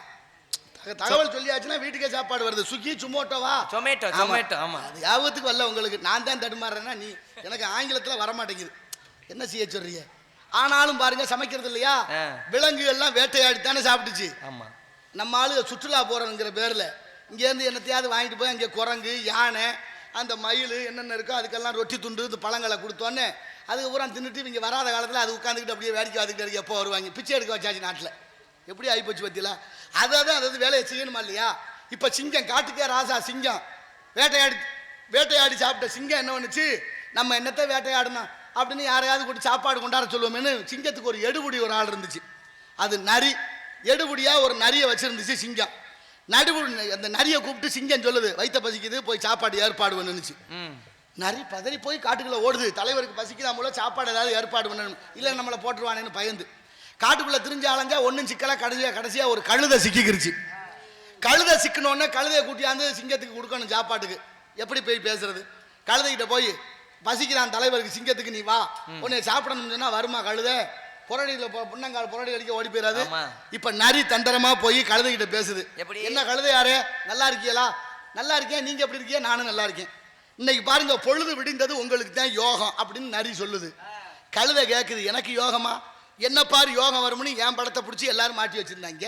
தகவல் சொல்லியாச்சுன்னா வீட்டுக்கே சாப்பாடு வருது. ஸ்விக்கி, சுமோட்டோவா, ஜொமேட்டோ. ஆமா, அது யாபத்துக்கு வரல உங்களுக்கு. நான் தான் தடுமாறுறேன்னா நீ எனக்கு ஆங்கிலத்தில் வரமாட்டேங்குது. என்ன செய்ய சொல்றீங்க? ஆனாலும் பாருங்க சமைக்கிறது இல்லையா? விலங்குகள்லாம் வேட்டையாடித்தானே சாப்பிட்டுச்சு. ஆமா. நம்ம ஆளு சுற்றுலா போறோங்கிற பேர்ல இங்கேருந்து என்னத்தையாவது வாங்கிட்டு போய் அங்கே குரங்கு, யானை, அந்த மயில் என்னென்ன இருக்கோ அதுக்கெல்லாம் ரொட்டி துண்டு இந்த பழங்களை கொடுத்தோன்னே அதுக்கு பூரா தின்னுட்டு இங்கே வராத காலத்தில் அது உட்காந்துக்கிட்டு அப்படியே வேடிக்கை பார்த்துக்கிட்டு எப்போ வருவாங்க? பிச்சை எடுக்க வச்சாச்சு நாட்டில். எப்படி ஆகிப்போச்சு பற்றியில? அதாவது வேலையை செய்யணுமா இல்லையா? இப்போ சிங்கம், காட்டுக்கே ராசா சிங்கம், வேட்டையாடி சாப்பிட்ட சிங்கம் என்ன பண்ணுச்சு? நம்ம என்னத்தை வேட்டையாடணும் அப்படின்னு யாரையாவது கூட்டி சாப்பாடு கொண்டாட சொல்லுவோமேனு சிங்கத்துக்கு ஒரு எடுபுடி ஒரு ஆள் இருந்துச்சு. அது நரி. எடுபுடியாக ஒரு நரியை வச்சுருந்துச்சு சிங்கம். அந்த நரியை கூப்பிட்டு சிங்கம் சொல்லுது, வயிற்ற பசிக்குது, போய் சாப்பாடு ஏற்பாடு பண்ணுச்சு. நரி பதறி போய் காட்டுக்குள்ளே ஓடுது. தலைவருக்கு பசிக்கலாம் போல சாப்பாடு ஏதாவது ஏற்பாடு பண்ணணும், இல்லை நம்மளை போட்டுருவானேன்னு பயந்து காட்டுக்குள்ளே திரிஞ்சு அலைஞ்சா ஒன்றும் சிக்கலாக கடைசியாக ஒரு கழுதை சிக்கிக்கிருச்சு. கழுதை சிக்கணுன்னே கழுதையை கூட்டியாந்து சிங்கத்துக்கு கொடுக்கணும் சாப்பாட்டுக்கு. எப்படி போய் பேசுறது? கழுதைகிட்ட போய் பசிக்கிறான் தலைவருக்கு சிங்கத்துக்கு, நீ வா உன்னை சாப்பிடணும்னு சொன்னா வருமா கழுதை? புரடியில் புண்ணங்கால் புரடி அடிக்க ஓடி போயிடாது. இப்ப நரி தந்திரமா போய் கழுதைகிட்ட பேசுது. என்ன கழுதை யாரு? நல்லா இருக்கீங்களா? நல்லா இருக்கேன். நீங்க எப்படி இருக்கீங்க? நானும் நல்லா இருக்கேன். இன்னைக்கு பாருங்க பொழுது விடிந்தது உங்களுக்கு தான் யோகம் அப்படின்னு நரி சொல்லுது. கழுதை கேட்குது, எனக்கு யோகமா? என்ன பாரு யோகம் வரும்னு என் படத்தை பிடிச்சி எல்லாரும் மாட்டி வச்சிருந்தாங்க.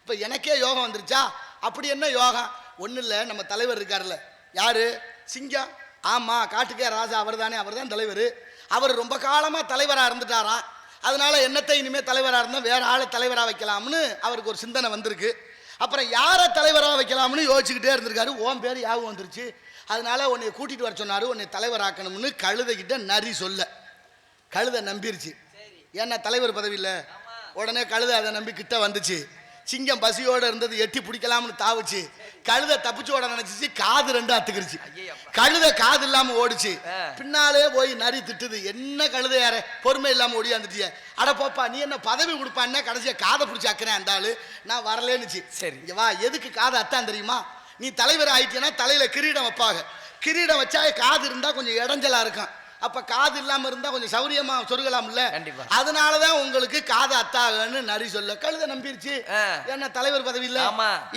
இப்போ எனக்கே யோகம் வந்துருச்சா? அப்படி என்ன யோகம்? ஒன்றும் இல்லை, நம்ம தலைவர் இருக்கார்ல, யாரு? சிங்கம். ஆமாம், காட்டுக்கே ராஜா அவர் தானே, அவர் தான் தலைவர். அவர் ரொம்ப காலமாக தலைவராக இருந்துட்டாராம். அதனால என்னத்தை இனிமேல் தலைவராக இருந்தால் வேற ஆளை தலைவராக வைக்கலாம்னு அவருக்கு ஒரு சிந்தனை வந்திருக்கு. அப்புறம் யாரை தலைவராக வைக்கலாம்னு யோசிச்சுக்கிட்டே இருந்திருக்காரு. ஓன் பேர் யாவும் வந்துருச்சு. அதனால உன்னை கூட்டிட்டு வர சொன்னாரு, உன்னை தலைவராக்கணும்னு கழுதைகிட்ட நரி சொல்ல. கழுதை நம்பிருச்சு. ஏன்னா தலைவர் பதவி இல்லை. உடனே கழுதை அதை நம்பி கிட்ட வந்துச்சு. சிங்கம் பசியோட இருந்தது, எட்டி பிடிக்கலாம்னு தாவுச்சு. கழுதை தப்பிச்சோட நினைச்சிச்சு, காது ரெண்டு அத்துக்கிருச்சு. கழுதை காது இல்லாம ஓடிச்சு. பின்னாலே போய் நரி திட்டுது, என்ன கழுதை யார பொறுமை இல்லாம ஓடியாந்துட்டிய, அட போப்பா நீ என்ன பதவி கொடுப்பான்னா கடைசியா காதை பிடிச்சி அக்கிறேன் அந்த ஆளு, நான் வரலேன்னுச்சு. சரி இங்க வா, எதுக்கு காதை அத்தான் தெரியுமா? நீ தலைவர் ஆயிட்டேன்னா தலையில கிரீடம் வைப்பாங்க. கிரீடம் வச்சா காது இருந்தா கொஞ்சம் இடைஞ்சலா இருக்கும். அப்ப காது இல்லாம இருந்தா கொஞ்சம் சௌரியமா சொருகலாம்ல. அதனாலதான் உங்களுக்கு காது அத்தாகன்னு நரி சொல்ல. கழுதை நம்பிருச்சு, என்ன தலைவர் பதவி இல்ல.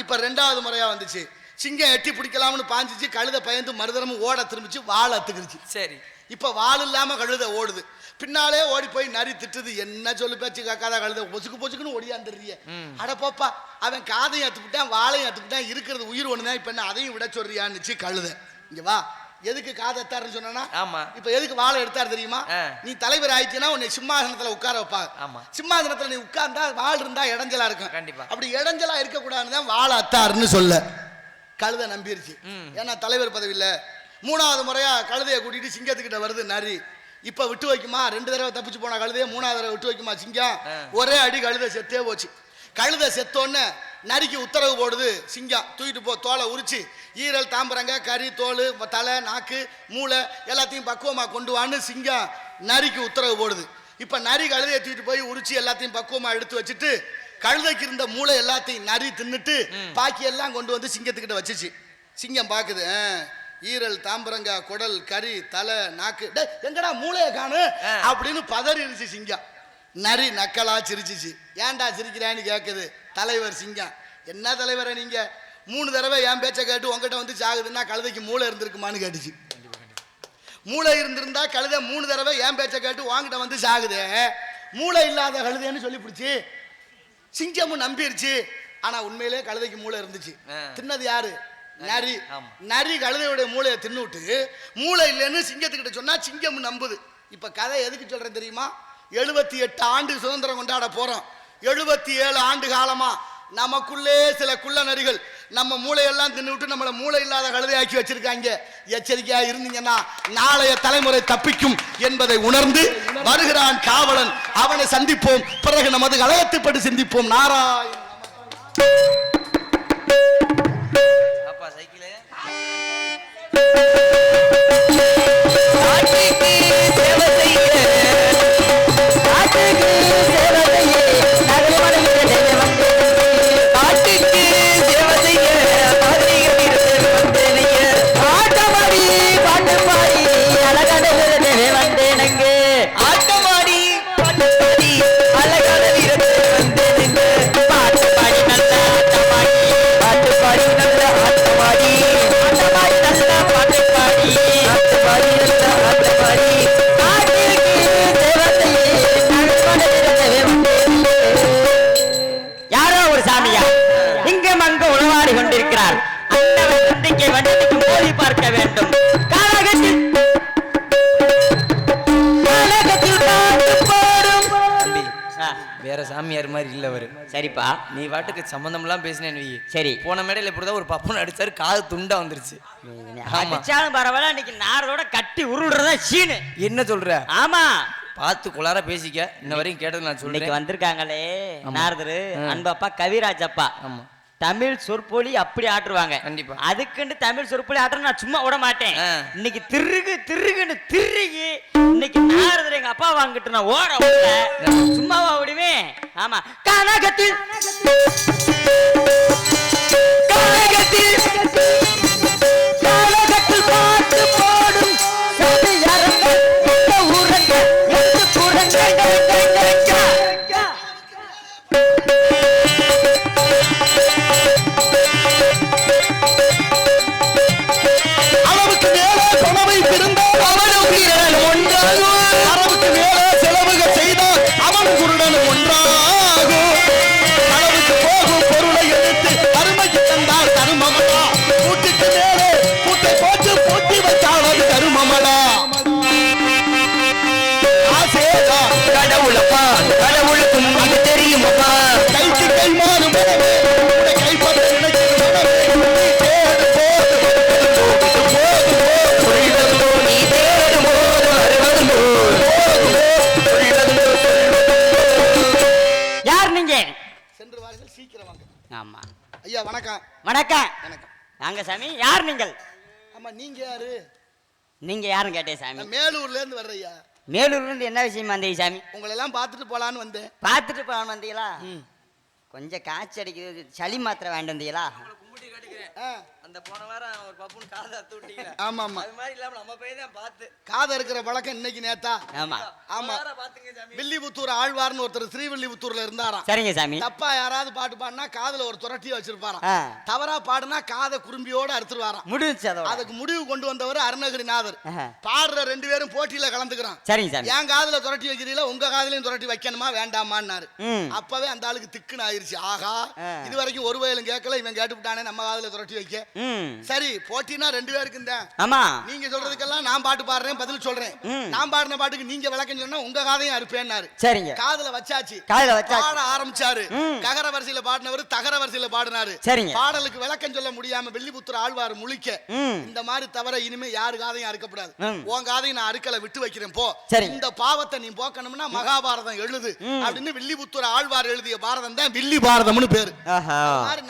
இப்ப 2வது முறையா வந்துச்சு. சிங்கம் எட்டி பிடிக்கலாம்னு பாஞ்சிச்சு. கழுதை பயந்து மறுதரமும் ஓட திரும்பிச்சு, வாழை அத்துக்கிருச்சு. சரி இப்ப வாள் இல்லாம கழுதை ஓடுது. பின்னாலே ஓடி போய் நரி திட்டுது, என்ன சொல்லு பேச்சு காக்காத கழுதை, பொசுக்கு பொசுக்குன்னு ஓடியாந்துடுறிய. அட போப்பா, அவன் காதையும் அத்துக்கிட்டான் வாழையும் அத்துக்கிட்டான், இருக்கிறது உயிர் ஒண்ணுதான், இப்ப என்ன அதையும் விட சொல்றியான்னுச்சு கழுதை. இங்க வா, எதுக்கு காதை எத்தாருன்னு சொன்னா, இப்ப எதுக்கு வாழை எடுத்தாரு தெரியுமா? நீ தலைவர் ஆயிடுச்சுன்னா உன்னை சிம்மாசனத்துல உட்கார வைப்பாங்க. சிம்மாசனத்துல நீ உட்கார்ந்தா வாள் இருந்தா இடைஞ்சலா இருக்கும். அப்படி இடைஞ்சலா இருக்க கூடாதுதான் வாழை அத்தாருன்னு சொல்ல. கழுதை நம்பிருச்சு, ஏன்னா தலைவர் பதவி இல்ல. 3வது முறையா கழுதையை கூட்டிட்டு சிங்கத்துக்கிட்ட வருது நரி. இப்ப விட்டு வைக்குமா? 2 தடவை தப்பிச்சு போன கழுதையை 3வது தடவை விட்டு வைக்குமா சிங்கம்? ஒரே அடி கழுதை செத்தே போச்சு. கழுதை செத்தோன்னு நரிக்கு உத்தரவு போடுது சிங்கம், தூக்கிட்டு போ, தோலை உரிச்சு ஈரல் தாம்பரங்க கறி தோல் தலை நாக்கு மூளை எல்லாத்தையும் பக்குவமா கொண்டு வான்னு சிங்கம் நரிக்கு உத்தரவு போடுது. இப்ப நரி கழுதையை தூக்கிட்டு போய் உரிச்சு எல்லாத்தையும் பக்குவமா எடுத்து வச்சுட்டு, கழுதைக்கு இருந்த மூளை எல்லாத்தையும் நரி தின்னுட்டு பாக்கி எல்லாம் கொண்டு வந்து சிங்கத்துக்கிட்ட வச்சுச்சு. சிங்கம் பாக்குது, ஈரல் தாம்பரங்க குடல் கறி தலை நாக்கு, எங்கடா மூளையை காணு அப்படின்னு பதறிடுச்சு சிங்கம். நரி நக்கலா சிரிச்சிச்சு. ஏன்டா சிரிக்கிறான்னு கேக்குது தலைவர் சிங்கம். என்ன தலைவரை நீங்க 3 தடவை என் பேச்சை கேட்டு உங்ககிட்ட வந்து சாகுதுன்னா கழுதைக்கு மூளை இருந்திருக்குமான்னு கேட்டுச்சு. மூளை இருந்திருந்தா கழுதை 3 தடவை என் பேச்சை கேட்டு உங்ககிட்ட வந்து சாகுது, மூளை இல்லாத கழுதைன்னு சொல்லி பிடிச்சி சிங்கமும் நம்பிருச்சு. ஆனா உண்மையிலே கழுதைக்கு மூளை இருந்துச்சு. தின்னது யாரு? நரி. நரி கழுதையோட மூளையை தின்னுட்டு மூளை இல்லைன்னு சிங்கத்துக்கிட்ட சொன்னா சிங்கம் நம்புது. இப்ப கதை எதுக்கு சொல்றேன் தெரியுமா? 78 ஆண்டு சுதந்திரம் கொண்டாட போறோம். 77 ஆண்டு காலமா நமக்குள்ளே சில குள்ள நரிகள் நம்ம மூளையெல்லாம் தின்னுட்டு நம்மள மூளை இல்லாத கழுதையாக்கி வச்சிருக்காங்க. எச்சரிக்கையா இருந்தீங்கன்னா நாளைய தலைமுறை தப்பிக்கும் என்பதை உணர்ந்து வருகிறான் காவலன், அவனை சந்திப்போம். பிறகு நமது கலகத்தைப்பட்டு சிந்திப்போம். நாராயண வேற சாமியார் மாதிரி இல்ல அவரு. சரிப்பா, நீ வாட்டுக்கு சம்பந்தம் எல்லாம் பேசினேன்னு வை. சரி, போன மேடையில இப்படிதான் ஒரு பப்புன்னு அடிச்சாரு, காது துண்டா வந்துருச்சு. அடிச்சாலும் பரவாயில்ல, இன்னைக்கு நாரோட கட்டி உருள்றதா சீனு. என்ன சொல்ற? ஆமா, பார்த்து குளார பேசிக்க. இன்ன வரையும் கேட்டது நான் சொல்றேன். வந்திருக்காங்களே நாரதரு அன்பப்பா கவிராஜ் அப்பா. ஆமா, தமிழ் சொற்பொழி அப்படி ஆட்டுருவாங்க. கண்டிப்பா, அதுக்குன்னு தமிழ் சொற்பொழி ஆட்டுற நான் சும்மா விட மாட்டேன். இன்னைக்கு திருகுன்னு திருகி இன்னைக்கு நாரதர் எங்க அப்பா வாங்கிட்டு நான் ஓட சும்மாவா விடுவேன். ஆமா, கனகத்தில் பாட்டு போடும் செலவுகள் செய்தால் அவன் குருடன் ஒன்றாகும். அளவுக்கு போகும் பொருளை ஆமா. ஐயா வணக்கம். வணக்கம். வணக்கம். நாங்க சாமி. யார் நீங்கள்? ஆமா நீங்க யாரு? நீங்க யாருன்னு கேட்டேன் சாமி. நான் மேலூர்ல இருந்து வர்றேயா. மேலூர்ல இருந்து என்ன விஷயமா வந்தீங்க சாமி? உங்களை எல்லாம் பார்த்துட்டு போலான்னு வந்தேன். பார்த்துட்டு போகணும் வந்தீங்களா? கொஞ்சம் காய்ச்சி அடிக்குது, சளி மாத்திரை வேண்டி வந்தீங்களா? அந்த போன வாரம் ஒரு பப்புன் காதை அத்து விட்டீங்க. ஆமா ஆமா. அது மாதிரி இல்லாம நம்ம போய் தான் பார்த்து காதை இருக்கிற பழக்கம் இன்னைக்கு நேத்தா. ஆமா ஆமா. பாத்துங்க சாமி. வில்லிபுத்தூர் ஆழ்வார்னு ஒருத்தர் ஸ்ரீவில்லிபுத்தூர்ல இருந்தாராம். சரிங்க சாமி. தப்பா யாராவது பாட்டு பாடினா காதுல ஒரு துரட்டி வச்சிருப்பாராம். தவறா பாடுனா காதை குறும்பியோட அறுத்துருவாராம். முடிஞ்சு அதோட. அதுக்கு முடிவு கொண்டு வந்தவர் அருணகிரிநாதர். பாடுற 2 பேரும் போட்டியில கலந்துக்கிறான். சரிங்க சாமி. என் காதுல துரட்டி வைக்கிறீங்களா உங்க காதுலயும் துரட்டி வைக்கணுமா வேண்டாமான்னாரு. அப்பவே அந்த ஆளுக்கு திக்குன்னு ஆயிருச்சு. ஆகா இது வரைக்கும் ஒரு வயலும் கேட்கல, இவன் கேட்டுவிட்டானே நம்ம காதுல துரட்டி வைக்க. சரி போட்டினா 2 பேருக்கு தான். ஆமா. நீங்க சொல்றதுக்கெல்லாம் நான் பாட்டு பாடுறேன் பதில் சொல்றேன். நான் பாடின பாட்டுக்கு நீங்க விளக்கம் சொன்னா உங்க காதையும் அறுப்பேன்னாரு. சரிங்க. காதுல வச்சாச்சு. காதுல வச்சாச்சு. பாட ஆரம்பிச்சாரு. ககர வரிசையில பாடினவர் தகர வரிசையில பாடினாரு. சரிங்க. பாடலுக்கு விளக்கம் சொல்ல முடியாம வில்லிபுத்தூர் ஆழ்வார் முழிக்க இந்த மாதிரி தவிர இனிமே யாரு காதையும் அறுக்கப்படாது. உன் காதையும் நான் அறுக்கல விட்டு வைக்கிறேன் போ. இந்த பாவத்தை நீ போக்கணும்னா மகாபாரதம் எழுது அப்படின்னு வில்லிபுத்தூர் ஆழ்வார் எழுதிய பாரதம் தான் வில்லி பாரதம்னு பேரு.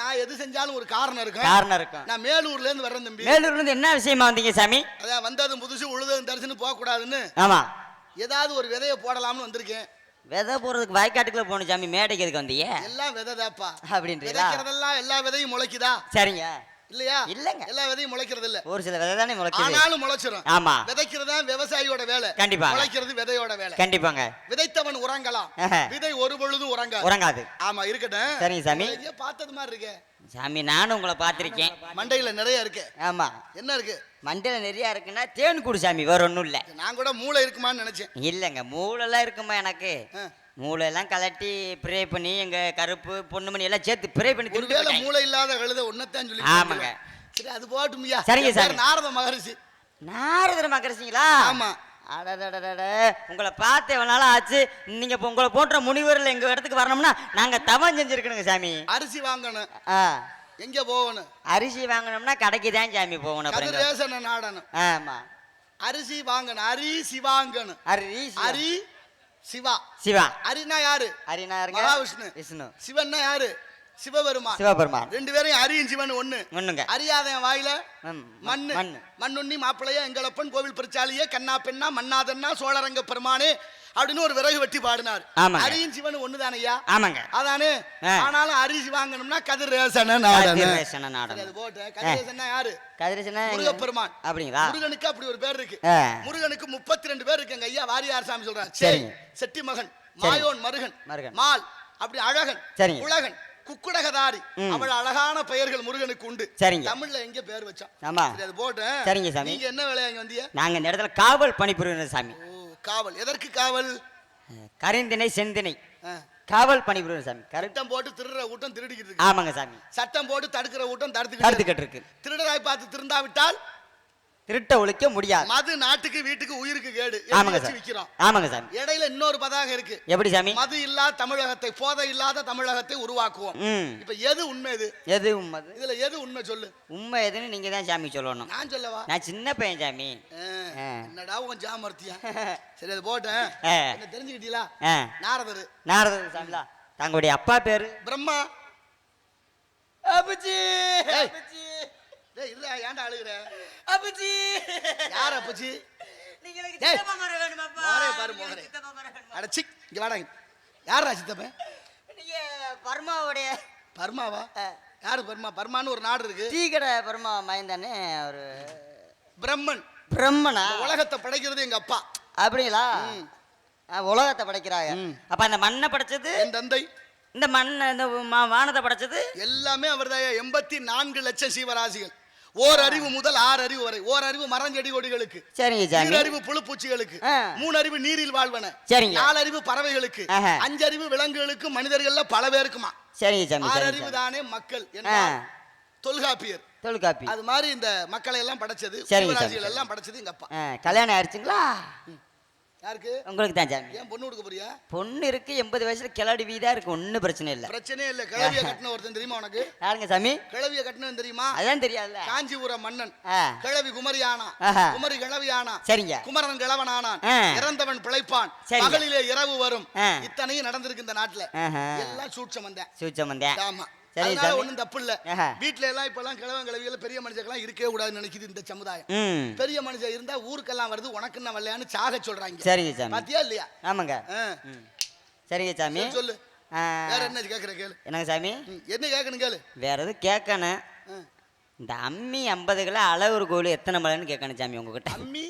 நான் எது செஞ்சாலும் ஒரு காரணம் இருக்கும். நான் மேலூர்ல இருந்து வர்றேன் தம்பி. மேலூர்ல இருந்து என்ன விஷயமா வந்தீங்க சாமி? அதான் வந்ததும் புதுசு உழுதும் தரிசனம் போக கூடாதுன்னு. ஆமா. ஏதாவது ஒரு விதைய போடலாம்னு வந்திருக்கேன். விதை போறதுக்கு வாய்க்காட்டுக்குள்ள போகணும் சாமி. மேடைக்கு எதுக்கு வந்தீங்க? எல்லாம் விதைதாப்பா அப்படின்றீங்களா? விதைக்கிறதெல்லாம் எல்லா விதையும் முளைக்குதா? சரிங்க. இல்லையா? இல்லங்க. எல்லா விதையும் முளைக்கிறது இல்ல. ஒரு சில விதை தானே முளைக்குது. ஆனாலும் முளைச்சிரும். ஆமா. விதைக்கிறது தான் விவசாயியோட வேலை. கண்டிப்பா. முளைக்கிறது விதையோட வேலை. கண்டிப்பாங்க. விதைத்தவன் உறங்கலாம், விதை ஒரு பொழுதும் உறங்காது. ஆமா இருக்கட்டும். சரிங்க சாமி. எங்க பார்த்தது மாதிரி இருக்கே சாமி. நானும் உங்களை பார்த்திருக்கேன். மண்டையில நிறைய இருக்கு. ஆமா. என்ன இருக்கு? மண்டையில நிறைய இருக்குன்னா தேன் கூடு சாமி, வேற ஒண்ணும் இல்ல. நான் கூட மூளை இருக்குமான்னு நினைச்சேன். இல்லங்க, மூளை எல்லாம் இருக்குமா எனக்கு? மூளை எல்லாம் கலட்டி ப்ரே பண்ணி எங்க கருப்பு பொண்ணுமணி எல்லாம் சேர்த்து ப்ரே பண்ணி ஒருவேளை மூளை இல்லாத கழுத ஒன்னத்தான் சொல்லி. ஆமாங்க. சரி அது போட்டுமியா. சரிங்க சார். நாரத மகரிஷி. நாரதர் மகரிஷிங்களா? ஆமா. அடடடடட, உங்களை பார்த்து எவ்வளவு நாள் ஆச்சு. நீங்க இப்போ உங்களை போன்ற முனிவர்கள் எங்க இடத்துக்கு வரணும்னா நாங்க தவம் செஞ்சிருக்கணுங்க சாமி. அரிசி வாங்கணும். எங்க போகணும்? அரிசி வாங்கணும்னா கடைக்கு தான் சாமி போகணும். கதிரேசன நாடணும். ஆமா. அரிசி வாங்கணும். அரிசி வாங்கணும். அரி சிவா. சிவா. அரினா யாரு? அரினா யாருங்க? மகாவிஷ்ணு. விஷ்ணு. சிவன்னா யாரு? சிவபெருமான். சிவபெருமான். 2 பேரும் அரியும் சிவன் ஒண்ணுங்க. அறியாதன் வாயில மண்ணு. மண்ணுண்ணி மாப்பிள்ளைய எங்களப்பன் கோவில் பிரிச்சாலியே கண்ணா பெண்ணா மன்னாதன்னா சோழரங்க பெருமானே அப்படின்னு ஒரு விறகு வெட்டி பாடினார். அரியும் சிவன் ஒண்ணுதானையா? ஆமாங்க. அதானே. ஆனாலும் அரிசி வாங்கணும்னா கதிரேசன நாடணும். அது போட்டு கதிரேசன்னா யாரு? கதிரேசனா முருகப்பெருமான். அப்படிங்களா? முருகனுக்கு அப்படி ஒரு பேர் இருக்கு. முருகனுக்கு 32 பேர் இருக்குங்க ஐயா. வாரியார் சாமி சொல்றாரு. செட்டி மகன், மாயோன் மருகன், மால், அப்படி அழகன், உலகன், குக்குடகதாரி, அவள் அழகான பெயர்கள் முருகனுக்கு உண்டு. தமிழ்ல எங்க பேர் வச்சோம்? ஆமா. அது போட்டு. சரிங்க சாமி. நீங்க என்ன வேலையா இங்க வந்தீங்க? நாங்க இந்த இடத்துல காவல் பணிபுரிகிறோம் சாமி. காவல். எதற்கு காவல்? கரிந்தினை செந்தினை காவல் பணிபுரிகிறோம் சாமி. சட்டம் போட்டு திருடுற கூட்டம் திருடிக்கிட்டு இருக்கு. ஆமாங்க சாமி. சட்டம் போட்டு தடுக்கிற கூட்டம் தடுத்துக்கிட்டு இருக்கு. திருடராய் பார்த்து திருந்தாவிட்டால் திருட்ட ஒழிக்க முடியாது. மது நாட்டுக்கு வீட்டுக்கு உயிருக்கு கேடு. ஆமாங்க சாமி. விக்கிறோம். ஆமாங்க சாமி. இடையில இன்னொரு பதாக இருக்கு. எப்படி சாமி? மது இல்லாத தமிழகத்தை, போதை இல்லாத தமிழகத்தை உருவாக்குவோம். இப்ப எது உண்மை? எது உண்மை? இதுல எது உண்மை சொல்லு. உண்மை எதுன்னு நீங்க தான் சாமி சொல்லணும். நான் சொல்லவா? நான் சின்ன பையன் சாமி. என்னடா உன் ஜாமர்த்தியா? சரி அது போட்டேன். என்ன தெரிஞ்சுக்கிட்டீங்களா? நாரதர் சாமிலா. தங்களுடைய அப்பா பேரு? பிரம்மா. அப்பச்சி. டேய் இல்ல ஏன்டா அழுகுற? அப்பச்சி. யார் அப்பச்சி? நீங்க எனக்கு சித்தப்பா மர வேணுமாப்பா? மோரே பாரு மோரே. அட சிக் இங்க வாடா. யாரா சித்தப்பா? நீங்க பர்மாவுடைய. பர்மாவா? யாரு பர்மா? பர்மான்னு ஒரு நாடு இருக்கு. டீ கடை பர்மா மயந்தானே ஒரு பிரம்மன். பிரம்மனா? உலகத்தை படைக்கிறது எங்க அப்பா. அப்படிங்களா? உலகத்தை படைக்கிறாங்க. அப்ப அந்த மண்ணை படைச்சது என் தந்தை. இந்த மண்ணை இந்த வானத்தை படைச்சது எல்லாமே அவர்தான். 84 லட்சம் சீவராசிகள். ஓர் அறிவு முதல் 6 அறிவு வரை. ஓர் அறிவு மரஞ்செடி கொடிகளுக்கு. சரிங்க சாமி. 2 அறிவு புழுப்பூச்சிகளுக்கு. 3 அறிவு நீரில் வாழ்வன. சரிங்க. 4 அறிவு பறவைகளுக்கு. 5 அறிவு விலங்குகளுக்கு. மனிதர்கள்ல பல பேருக்குமா. சரிங்க சாமி. 6 அறிவு தானே மக்கள் என்பார் தொல்காப்பியர். அது மாதிரி இந்த மக்களை எல்லாம் படைச்சது, சீவராசிகள் எல்லாம் படைச்சது எங்க அப்பா. கல்யாணம் ஆயிடுச்சுங்களா? யாருக்கு? உங்களுக்கு தான் சாமி. ஏன் பொண்ணு கொடுக்க போறியா? பொண்ணு இருக்கு. 80 வயசுல கிளடி வீதா இருக்கு. ஒன்னும் பிரச்சனை இல்ல. பிரச்சனையே இல்ல. கிளவிய கட்டின ஒருத்தன் தெரியுமா உனக்கு? யாருங்க சாமி? கிளவிய கட்டினவன் தெரியுமா? அதான் தெரியாதுல்ல. காஞ்சிபுரம் மன்னன். கிளவி குமரியானா. குமரி கிளவியானா. சரிங்க. குமரன் கிழவனானான். இறந்தவன் பிழைப்பான். பகலிலே இரவு வரும். இத்தனையும் நடந்திருக்கு இந்த நாட்டுல. எல்லாம் சூட்சம் வந்தேன். ஆமா. சரி அதனால சாமி. ஒண்ணும் தப்பு இல்ல. ஆஹா. வீட்ல எல்லாம் இப்பெல்லாம் கிழவன் கிழவிகள் பெரிய மனுஷங்கெல்லாம் இருக்கவே கூடாதுன்னு நினைக்குது இந்த சமுதாயம். ம் பெரிய மனுஷன் இருந்தா ஊருக்கெல்லாம் வருது, உனக்கு என்ன வரலையான்னு சாக சொல்றாங்க. சரிங்க சாமி. பாத்தியா இல்லையா? ஆமாங்க. ஆ. ம் சரிங்க சாமி. சரி, சொல்லு. ஆ, வேற என்ன கேக்குற கேளு. என்னங்க சாமி? என்ன கேட்கணும் கேளு. வேற எதுவும் கேட்கணும். ஆ. இந்த அம்மி 50 கிலோ அளவுரு கோல் எத்தனை மலைன்னு கேட்கணும் சாமி உங்ககிட்ட. அம்மி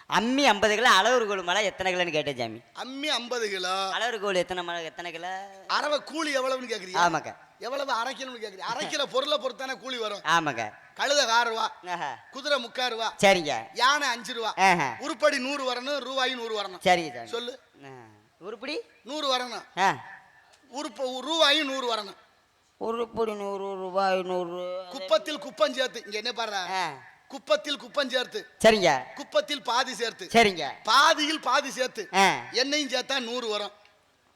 அம்மி 50 கிலோ அளவுரு கோல் மலை எத்தனை கிலோன்னு கேட்டேன் சாமி. அம்மி 50 கிலோ. அளவுரு கோல் எத்தனை மலை எத்தனை கிலோ? அரவ கூலி எவ்வளவுன்னு கேக்குறியா? ஆமாங்க. எவ்வளவு அரைக்கணும்னு கேக்குறியா? அரைக்கிற பொருளை பொறுத்தானே கூலி வரும். ஆமாங்க. கழுத 6 ரூபா, ஆஹா. குதிரை 3/4 ரூபா, சரிங்க. யானை 5 ரூபா, ஆஹா. உருப்படி 100 வரணும், ரூபாயும் 100 வரணும். சரிங்க சாமி. சொல்லு. ஆ. உருப்படி 100 வரணும், ஆ ரூபாயும் 100 வரணும். உருப்படி 100 ரூபாய் 100. குப்பத்தில் குப்பம் சேர்த்து, இங்க என்ன பாரு, ஆ குப்பத்தில் குப்பம் சேர்த்து, சரிங்க. குப்பத்தில் பாதி சேர்த்து, சரிங்க. பாதியில் பாதி சேர்த்து, ஆ என்னையும் சேர்த்தா 100 வரும்.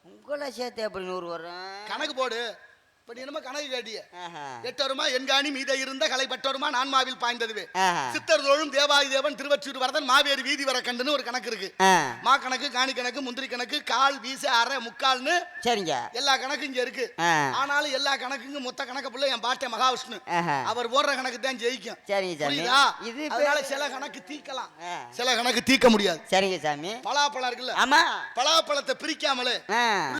உங்களை சேர்த்து எப்படி 100 வரும்? கணக்கு போடு. இப்ப நீ என்னமோ கணக்கு கேட்டிய. ஆஹா. எட்டருமா எண்காணி மீத இருந்த கலை பட்டருமா நான்மாவில் பாய்ந்ததுவே. ஆஹா. சித்தர் தோழும் தேவாதி தேவன் திருவச்சூர் வரதன் மாவேரி வீதி வர கண்டுன்னு ஒரு கணக்கு இருக்கு. ஆ மா கணக்கு, காணி கணக்கு, முந்திரி கணக்கு, கால், வீச, அரை, முக்கால்னு சரிங்க. எல்லா கணக்கும் இங்க இருக்கு. ஆ ஆனாலும் எல்லா கணக்குங்க மொத்த கணக்கு புள்ள என் பாட்டை மகாவிஷ்ணு. ஆஹா. அவர் போடுற கணக்கு தான் ஜெயிக்கும். சரிங்க சாமி. புரியுதா? இது அதனால சில கணக்கு தீக்கலாம், ஆ. சில கணக்கு தீக்க முடியாது. சரிங்க சாமி. பலாப்பழம் இருக்குல்ல, ஆமா. பலாப்பழத்தை பிரிக்காமலே ஆ